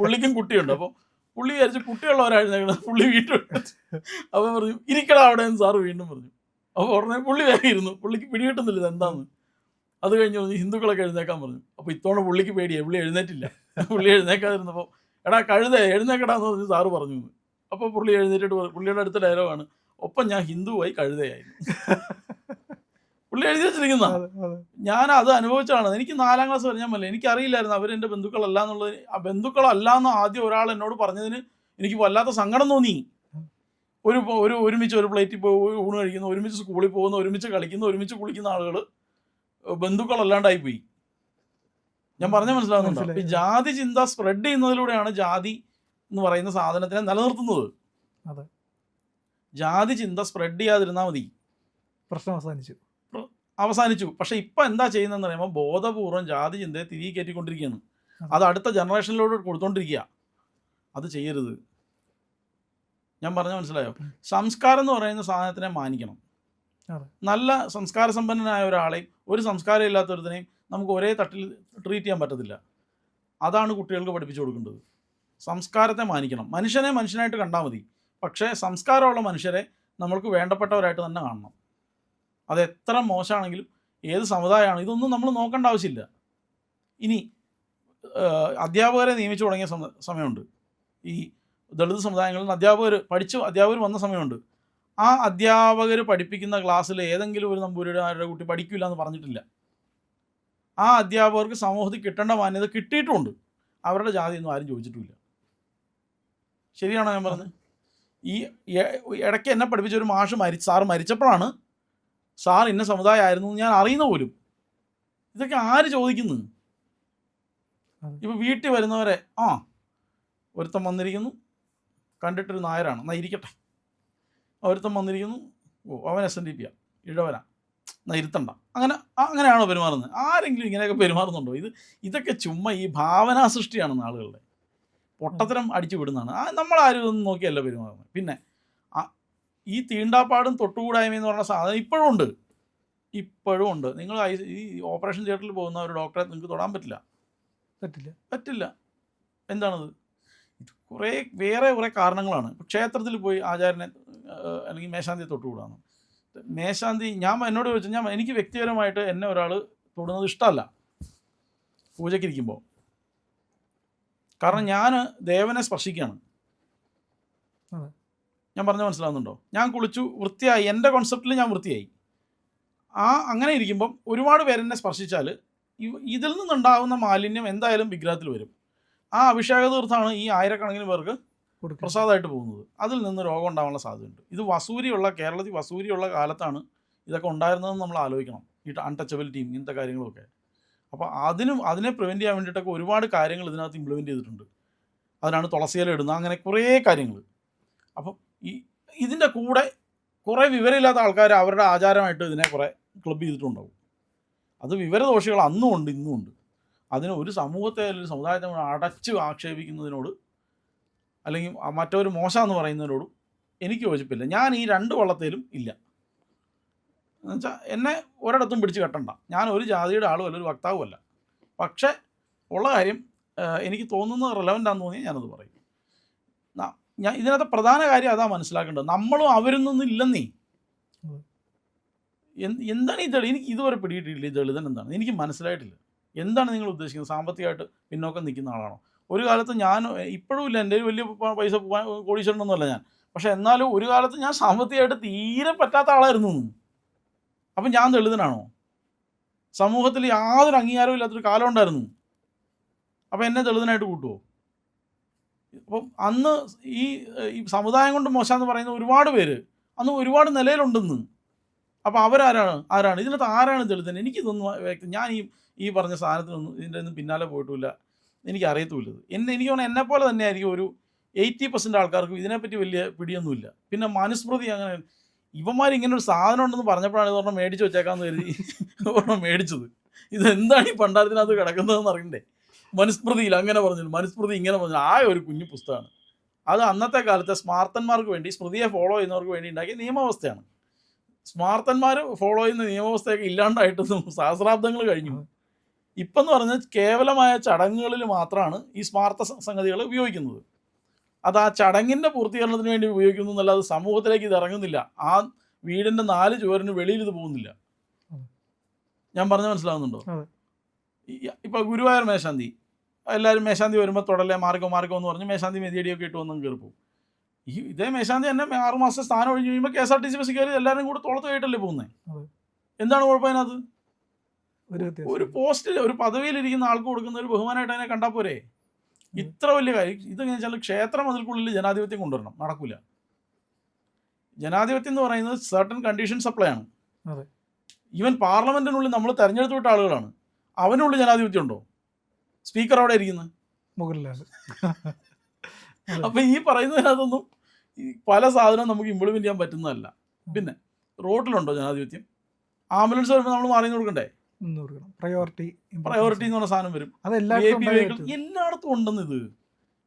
പുള്ളിക്കും കുട്ടിയുണ്ട്. അപ്പോൾ പുള്ളി വിചാരിച്ച് കുട്ടിയുള്ളവരായിരുന്നേക്കണം. പുള്ളി വീട്ടിൽ അപ്പോൾ പറഞ്ഞു ഇരിക്കടാ അവിടെ എന്ന് സാറ് വീണ്ടും പറഞ്ഞു. അപ്പോൾ ഉടനെ പുള്ളി വേഗം ഇരുന്നു. പുള്ളിക്ക് പിടികിട്ടുന്നില്ല ഇതെന്താന്ന്. അത് കഴിഞ്ഞ് പറഞ്ഞു ഹിന്ദുക്കളൊക്കെ എഴുന്നേക്കാൻ പറഞ്ഞു. അപ്പോൾ ഇത്തവണ പുള്ളിക്ക് പേടിയായി. പുള്ളി എഴുന്നേറ്റില്ല. പുള്ളി എഴുന്നേക്കാതിരുന്നപ്പോൾ എടാ കഴുതേ എഴുന്നേക്കടാന്ന് പറഞ്ഞ് സാറ് പറഞ്ഞു. അപ്പോൾ പുള്ളി എഴുന്നേറ്റിട്ട് പുള്ളിയുടെ അടുത്ത ഡയലോഗാണ് ഒപ്പം ഞാൻ ഹിന്ദുവായി കഴുതയായിരുന്നു. പുള്ളി എഴുതി വെച്ചിരിക്കുന്ന ഞാൻ അത് അനുഭവിച്ചാണ്. എനിക്ക് 4ാം ക്ലാസ് വരെ ഞാൻ എനിക്കറിയില്ലായിരുന്നു അവരെൻ്റെ ബന്ധുക്കളല്ല എന്നുള്ളത്. ആ ബന്ധുക്കളല്ല എന്ന് ആദ്യം ഒരാൾ എന്നോട് പറഞ്ഞതിന് എനിക്ക് വല്ലാത്ത സങ്കടം തോന്നി. ഒരുമിച്ച് ഒരു പ്ലേറ്റിൽ പോയി ഊണ് കഴിക്കുന്നു, ഒരുമിച്ച് സ്കൂളിൽ പോകുന്ന, ഒരുമിച്ച് കളിക്കുന്ന, ഒരുമിച്ച് കുളിക്കുന്ന ആളുകൾ ബന്ധുക്കളല്ലാണ്ടായിപ്പോയി. ഞാൻ പറഞ്ഞ മനസ്സിലാകുന്നുണ്ടോ? ഈ ജാതി ചിന്ത സ്പ്രെഡ് ചെയ്യുന്നതിലൂടെയാണ് ജാതി എന്ന് പറയുന്ന സാധനത്തിനെ നിലനിർത്തുന്നത്. ജാതി ചിന്ത സ്പ്രെഡ് ചെയ്യാതിരുന്നാൽ മതി, പ്രശ്നം അവസാനിച്ചു. പക്ഷെ ഇപ്പം എന്താ ചെയ്യുന്നതെന്ന് പറയുമ്പോൾ ബോധപൂർവം ജാതി ചിന്തയെ തിരികെ കയറ്റിക്കൊണ്ടിരിക്കുകയാണ്. അത് അടുത്ത ജനറേഷനിലോട്ട് കൊടുത്തോണ്ടിരിക്കുക. അത് ചെയ്യരുത്. ഞാൻ പറഞ്ഞ മനസ്സിലായോ? സംസ്കാരം എന്ന് പറയുന്ന സാധനത്തിനെ മാനിക്കണം. നല്ല സംസ്കാര സമ്പന്നനായ ഒരാളെയും ഒരു സംസ്കാരം ഇല്ലാത്തൊരുത്തിനെയും നമുക്ക് ഒരേ തട്ടിൽ ട്രീറ്റ് ചെയ്യാൻ പറ്റത്തില്ല. അതാണ് കുട്ടികൾക്ക് പഠിപ്പിച്ചു കൊടുക്കേണ്ടത്. സംസ്കാരത്തെ മാനിക്കണം. മനുഷ്യനെ മനുഷ്യനായിട്ട് കണ്ടാൽ മതി. പക്ഷേ സംസ്കാരമുള്ള മനുഷ്യരെ നമ്മൾക്ക് വേണ്ടപ്പെട്ടവരായിട്ട് തന്നെ കാണണം. അത് എത്ര മോശമാണെങ്കിലും ഏത് സമുദായമാണ് ഇതൊന്നും നമ്മൾ നോക്കേണ്ട ആവശ്യമില്ല. ഇനി അധ്യാപകരെ നിയമിച്ചു തുടങ്ങിയ സമയമുണ്ട്. ഈ ദളിത് സമുദായങ്ങളിൽ അധ്യാപകർ വന്ന സമയമുണ്ട്. ആ അധ്യാപകർ പഠിപ്പിക്കുന്ന ക്ലാസ്സിൽ ഏതെങ്കിലും ഒരു നമ്പൂതിരിയുടെ കുട്ടി പഠിക്കില്ല എന്ന് പറഞ്ഞിട്ടില്ല. ആ അധ്യാപകർക്ക് സമൂഹത്തിൽ കിട്ടേണ്ട മാന്യത കിട്ടിയിട്ടുമുണ്ട്. അവരുടെ ജാതിയൊന്നും ആരും ചോദിച്ചിട്ടുമില്ല. ശരിയാണോ ഞാൻ പറഞ്ഞത്? ഈ ഇടയ്ക്ക് എന്നെ പഠിപ്പിച്ച ഒരു മാഷ് സാറ് മരിച്ചപ്പോഴാണ് സാർ ഇന്ന സമുദായമായിരുന്നു ഞാൻ അറിയുന്ന പോലും. ഇതൊക്കെ ആര് ചോദിക്കുന്നു? ഇപ്പോൾ വീട്ടിൽ വരുന്നവരെ ഒരുത്തം വന്നിരിക്കുന്നു, കണ്ടിട്ടൊരു നായരാണ്, എന്നാൽ ഇരിക്കട്ടെ. ഒരുത്തം വന്നിരിക്കുന്നു, അവൻ SNDP ഇഴവരാ, എന്നാൽ ഇരുത്തണ്ട. അങ്ങനെയാണോ പെരുമാറുന്നത്? ആരെങ്കിലും ഇങ്ങനെയൊക്കെ പെരുമാറുന്നുണ്ടോ? ഇതൊക്കെ ചുമ്മാ ഈ ഭാവനാ സൃഷ്ടിയാണ് ആളുകളുടെ. പൊട്ടത്തരം അടിച്ചു വിടുന്നതാണ്. നമ്മളാരും ഇതൊന്നും നോക്കിയല്ല പെരുമാറുന്നത്. പിന്നെ ഈ തീണ്ടാപ്പാടും തൊട്ടുകൂടായ്മയെന്ന് പറഞ്ഞ സാധനം ഇപ്പോഴും ഉണ്ട്. നിങ്ങൾ ഈ ഓപ്പറേഷൻ തിയേറ്ററിൽ പോകുന്ന ഒരു ഡോക്ടറെ നിങ്ങൾക്ക് തൊടാൻ പറ്റില്ല. എന്താണത്? ഇത് വേറെ കുറേ കാരണങ്ങളാണ്. ഇപ്പോൾ ക്ഷേത്രത്തിൽ പോയി ആചാര്യനെ അല്ലെങ്കിൽ മേശാന്തിയെ തൊട്ടുകൂടാന്ന്. മേശാന്തി എന്നോട് ചോദിച്ചാൽ എനിക്ക് വ്യക്തിപരമായിട്ട് എന്നെ ഒരാൾ തൊടുന്നത് ഇഷ്ടമല്ല. പൂജയ്ക്കിരിക്കുമ്പോൾ കാരണം ഞാൻ ദേവനെ സ്പർശിക്കുകയാണ്. അതെ. ഞാൻ പറഞ്ഞ മനസ്സിലാവുന്നുണ്ടോ? ഞാൻ കുളിച്ചു വൃത്തിയായി, എൻ്റെ കോൺസെപ്റ്റിൽ ഞാൻ വൃത്തിയായി. അങ്ങനെ ഇരിക്കുമ്പം ഒരുപാട് പേരെന്നെ സ്പർശിച്ചാൽ ഇതിൽ നിന്നുണ്ടാകുന്ന മാലിന്യം എന്തായാലും വിഗ്രഹത്തിൽ വരും. ആ അഭിഷേക തീർത്ഥാണ് ഈ ആയിരക്കണക്കിന് പേർക്ക് പ്രസാദമായിട്ട് പോകുന്നത്. അതിൽ നിന്ന് രോഗം ഉണ്ടാകാനുള്ള സാധ്യതയുണ്ട്. ഇത് കേരളത്തിൽ വസൂരിയുള്ള കാലത്താണ് ഇതൊക്കെ ഉണ്ടായിരുന്നതെന്ന് നമ്മൾ ആലോചിക്കണം. ഈ അൺടച്ചബിലിറ്റിയും ഇങ്ങനത്തെ കാര്യങ്ങളൊക്കെ. അപ്പോൾ അതിനെ പ്രിവെൻറ്റ് ചെയ്യാൻ വേണ്ടിയിട്ടൊക്കെ ഒരുപാട് കാര്യങ്ങൾ ഇതിനകത്ത് ഇംപ്ലിമെൻറ്റ് ചെയ്തിട്ടുണ്ട്. അതിനാണ് തുളസിയില ഇടുന്നത്, അങ്ങനെ കുറേ കാര്യങ്ങൾ. അപ്പം ഇതിൻ്റെ കൂടെ കുറേ വിവരമില്ലാത്ത ആൾക്കാർ അവരുടെ ആചാരമായിട്ട് ഇതിനെ കുറേ ക്ലബ് ചെയ്തിട്ടുണ്ടാവും. അത് വിവരദോഷികൾ അന്നും ഉണ്ട്, ഇന്നും ഉണ്ട്. അതിന് ഒരു സമൂഹത്തെ അല്ലെങ്കിൽ സമുദായത്തെ അടച്ച് ആക്ഷേപിക്കുന്നതിനോട് അല്ലെങ്കിൽ മറ്റൊരു മോശമെന്ന് പറയുന്നതിനോടും എനിക്ക് യോജിപ്പില്ല. ഞാൻ ഈ 2 വള്ളത്തേലും ഇല്ല. എന്നുവെച്ചാൽ എന്നെ ഒരിടത്തും പിടിച്ച് കെട്ടണ്ട. ഞാൻ ഒരു ജാതിയുടെ ആളും അല്ല, ഒരു വക്താവുമല്ല. പക്ഷേ ഉള്ള കാര്യം എനിക്ക് തോന്നുന്നത് റെലവൻ്റ് ആണെന്ന് തോന്നി ഞാനത് പറയും. ഞാൻ ഇതിനകത്ത് പ്രധാന കാര്യം അതാ മനസ്സിലാക്കേണ്ടത്. നമ്മളും അവരിൽ നിന്നും ഇല്ലെന്നേ. എന്താണ് ഈ ദളിത്? എനിക്ക് ഇതുവരെ പിടിയിട്ടില്ല. ഈ ദളിതൻ എന്താണ് എനിക്ക് മനസ്സിലായിട്ടില്ല. എന്താണ് നിങ്ങൾ ഉദ്ദേശിക്കുന്നത്? സാമ്പത്തികമായിട്ട് പിന്നോക്കം നിൽക്കുന്ന ആളാണോ? ഒരു കാലത്ത് ഞാൻ ഇപ്പോഴും ഇല്ല, എൻ്റെ വലിയ പൈസ കോടീശ്വരനൊന്നുമല്ല ഞാൻ. പക്ഷേ എന്നാലും ഒരു കാലത്ത് ഞാൻ സാമ്പത്തികമായിട്ട് തീരെ പറ്റാത്ത ആളായിരുന്നു. അപ്പം ഞാൻ ദളിതനാണോ? സമൂഹത്തിൽ യാതൊരു അംഗീകാരവും ഇല്ലാത്തൊരു കാലം ഉണ്ടായിരുന്നു. അപ്പം എന്നെ ദളിതനായിട്ട് കൂട്ടുമോ? അപ്പം അന്ന് ഈ സമുദായം കൊണ്ട് മോശമെന്ന് പറയുന്ന ഒരുപാട് പേര് അന്ന് ഒരുപാട് നിലയിലുണ്ടെന്ന്. അപ്പോൾ ആരാണ് ഇതിനകത്ത് ആരാണ് ദളിതൻ? എനിക്കിതൊന്നും ഞാൻ ഈ പറഞ്ഞ സാധനത്തിനൊന്നും ഇതിൻ്റെ ഒന്നും പിന്നാലെ പോയിട്ടുമില്ല, എനിക്കറിയത്തുമില്ല. എനിക്ക് തോന്നുന്നു എന്നെപ്പോലെ തന്നെ ആയിരിക്കും ഒരു 80% ആൾക്കാർക്കും ഇതിനെപ്പറ്റി വലിയ പിടിയൊന്നുമില്ല. പിന്നെ മനുസ്മൃതി അങ്ങനെ ഇവന്മാർ ഇങ്ങനെ ഒരു സാധനം ഉണ്ടെന്ന് പറഞ്ഞപ്പോഴാണ് ഇതൊരെണ്ണം മേടിച്ച് വെച്ചേക്കാമെന്ന് കരുതി ഒരെണ്ണം മേടിച്ചത്. ഇതെന്താണ് ഈ പണ്ടാരത്തിനകത്ത് കിടക്കുന്നതെന്ന് അറിയണ്ടേ? മനുസ്മൃതിയിൽ അങ്ങനെ പറഞ്ഞു, മനുസ്മൃതി ഇങ്ങനെ പറഞ്ഞു. ഒരു കുഞ്ഞു പുസ്തകമാണ് അത്. അന്നത്തെ കാലത്തെ സ്മാർത്തന്മാർക്ക് വേണ്ടി, സ്മൃതിയെ ഫോളോ ചെയ്യുന്നവർക്ക് വേണ്ടി ഉണ്ടാക്കിയ നിയമവ്യവസ്ഥയാണ്. സ്മാർത്തന്മാർ ഫോളോ ചെയ്യുന്ന നിയമവ്യവസ്ഥയൊക്കെ ഇല്ലാണ്ടായിട്ട് സഹസ്രാബ്ദങ്ങൾ കഴിഞ്ഞു. ഇപ്പം എന്ന് പറഞ്ഞാൽ കേവലമായ ചടങ്ങുകളിൽ മാത്രമാണ് ഈ സ്മാർത്ത സംഗതികൾ ഉപയോഗിക്കുന്നത്. അത് ആ ചടങ്ങിൻ്റെ പൂർത്തീകരണത്തിന് വേണ്ടി ഉപയോഗിക്കുന്നു എന്നല്ലാതെ സമൂഹത്തിലേക്ക് ഇത് ഇറങ്ങുന്നില്ല. ആ വീടിൻ്റെ 4 ചുവരിന് വെളിയിൽ ഇത് പോകുന്നില്ല. ഞാൻ പറഞ്ഞ മനസ്സിലാവുന്നുണ്ടോ? ഇപ്പോൾ ഗുരുവായൂർ മേശാന്തി, എല്ലാവരും മേശാന്തി വരുമ്പോൾ തൊടല്ലേ മാർഗം എന്ന് പറഞ്ഞ് മേശാന്തി മെതിയടിയൊക്കെ ഇട്ട് വന്നും കയറി പോകും. ഇതേ മേശാന്തി തന്നെ 6 മാസം സ്ഥാനം ഒഴിഞ്ഞ് കഴിയുമ്പോൾ KSRTC ബസ് കയറി എല്ലാവരും കൂടെ തോളത്ത് കയറ്റല്ലേ പോകുന്നത്. എന്താണ് കുഴപ്പം അതിനകത്ത്? ഒരു പോസ്റ്റിൽ ഒരു പദവിയിലിരിക്കുന്ന ആൾക്ക് കൊടുക്കുന്ന ഒരു ബഹുമാനമായിട്ട് അതിനെ കണ്ടാൽ പോരെ? ഇത്ര വലിയ കാര്യം. ഇതെങ്ങനെ വെച്ചാൽ ക്ഷേത്രം അതിൽക്കുള്ളിൽ ജനാധിപത്യം കൊണ്ടുവരണം, നടക്കില്ല. ജനാധിപത്യം എന്ന് പറയുന്നത് സർട്ടൻ കണ്ടീഷൻ സപ്ലൈ ആണ്. ഈവൻ പാർലമെൻറ്റിനുള്ളിൽ നമ്മൾ തെരഞ്ഞെടുത്ത് വിട്ട ആളുകളാണ്. അവനുള്ളിൽ ജനാധിപത്യം ഉണ്ടോ? സ്പീക്കർ അവിടെ ഇരിക്കുന്നത് മുകളിലാണ്. അപ്പം ഈ പറയുന്നതിനകത്തൊന്നും പല സാധനവും നമുക്ക് ഇംപ്ലിമെൻറ്റ് ചെയ്യാൻ പറ്റുന്നതല്ല. പിന്നെ റോഡിലുണ്ടോ ജനാധിപത്യം? ആംബുലൻസ് വരുമ്പോൾ നമ്മൾ മാറി കൊടുക്കണ്ടേ? പ്രയോറിറ്റി എന്ന് പറഞ്ഞ സാധനം വരും. എല്ലായിടത്തും ഉണ്ടെന്ന്. ഇത്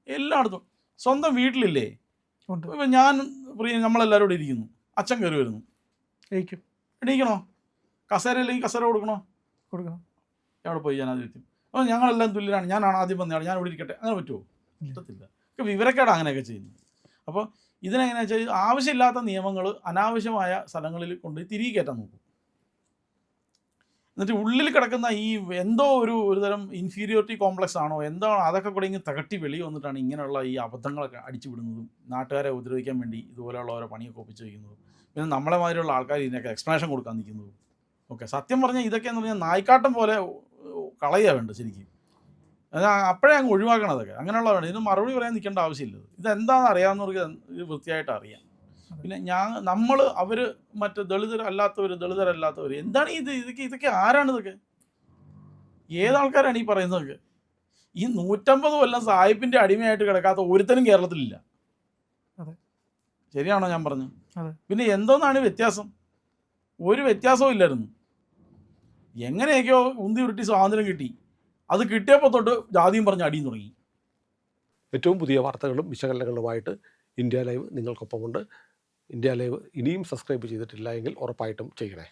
എല്ലായിടത്തും. സ്വന്തം വീട്ടിലില്ലേ? ഇപ്പം നമ്മളെല്ലാവരും ഇവിടെ ഇരിക്കുന്നു, അച്ഛൻ കയറി വരുന്നു, എണീക്കണോ? കസേരയില്ലെങ്കിൽ കസേര കൊടുക്കണോ? എവിടെ പോയി ജനാധിപത്യം? അപ്പോൾ ഞങ്ങളെല്ലാം തുല്യരാണ്, ഞാനാണ് ആദ്യം വന്നയാൾ, ഞാൻ ഇവിടെ ഇരിക്കട്ടെ, അങ്ങനെ പറ്റുമോ? പറ്റത്തില്ല. വിവരക്കേടാണ് അങ്ങനെയൊക്കെ ചെയ്യുന്നത്. അപ്പോൾ ഇതിനെങ്ങനെയാ വെച്ചാൽ ആവശ്യമില്ലാത്ത നിയമങ്ങൾ അനാവശ്യമായ സ്ഥലങ്ങളിൽ കൊണ്ട് തിരികെ കയറ്റാൻ നോക്കും. എന്നിട്ട് ഉള്ളിൽ കിടക്കുന്ന ഈ എന്തോ ഒരു തരം ഇൻഫീരിയോറിറ്റി കോംപ്ലക്സ് ആണോ എന്താണോ അതൊക്കെ കൂടെ ഇങ്ങനെ തകട്ടി വെളി വന്നിട്ടാണ് ഇങ്ങനെയുള്ള ഈ അബദ്ധങ്ങളൊക്കെ അടിച്ചു വിടുന്നതും നാട്ടുകാരെ ഉപദ്രവിക്കാൻ വേണ്ടി ഇതുപോലെയുള്ള ഓരോ പണിയൊക്കെ ഒപ്പിച്ച് വയ്ക്കുന്നതും പിന്നെ നമ്മളെ മാതിരിയുള്ള ആൾക്കാർ ഇതിനൊക്കെ എക്സ്പ്ലനേഷൻ കൊടുക്കാൻ നിൽക്കുന്നതും ഓക്കെ. സത്യം പറഞ്ഞാൽ ഇതൊക്കെയെന്ന് പറഞ്ഞാൽ നായ്ക്കാട്ടം പോലെ കളയുക വേണ്ട ശരിക്കും. അപ്പോഴേ അങ്ങ് ഒഴിവാക്കണം അതൊക്കെ. അങ്ങനെയുള്ള വേണം. ഇതിന് മറുപടി പറയാൻ നിൽക്കേണ്ട ആവശ്യമില്ല. ഇതെന്താണെന്ന് അറിയാവുന്നവർക്ക് ഇത് വൃത്തിയായിട്ട് അറിയാം. പിന്നെ അവർ മറ്റ് ദളിതരല്ലാത്തവർ എന്താണ് ഇതൊക്കെ ആരാണ്? ഇതൊക്കെ ഏതാൾക്കാരാണ് ഈ പറയുന്നതൊക്കെ? ഈ 150 കൊല്ലം സാഹിബിൻ്റെ അടിമയായിട്ട് കിടക്കാത്ത ഒരുത്തനും കേരളത്തിലില്ല. ശരിയാണോ ഞാൻ പറഞ്ഞു? പിന്നെ എന്തോന്നാണ് വ്യത്യാസം? ഒരു വ്യത്യാസവും ഇല്ലായിരുന്നു. എങ്ങനെയൊക്കെയോ ഉന്തി ഉരുട്ടി സ്വാതന്ത്ര്യം കിട്ടി. അത് കിട്ടിയപ്പോൾ തൊട്ട് ജാതിയും പറഞ്ഞ് അടിയും തുടങ്ങി. ഏറ്റവും പുതിയ വാർത്തകളും വിശകലനങ്ങളുമായിട്ട് ഇന്ത്യ ലൈവ് നിങ്ങൾക്കൊപ്പമുണ്ട്. ഇന്ത്യ ലൈവ് ഇനിയും സബ്സ്ക്രൈബ് ചെയ്തിട്ടില്ല എങ്കിൽ ഉറപ്പായിട്ടും ചെയ്യണേ.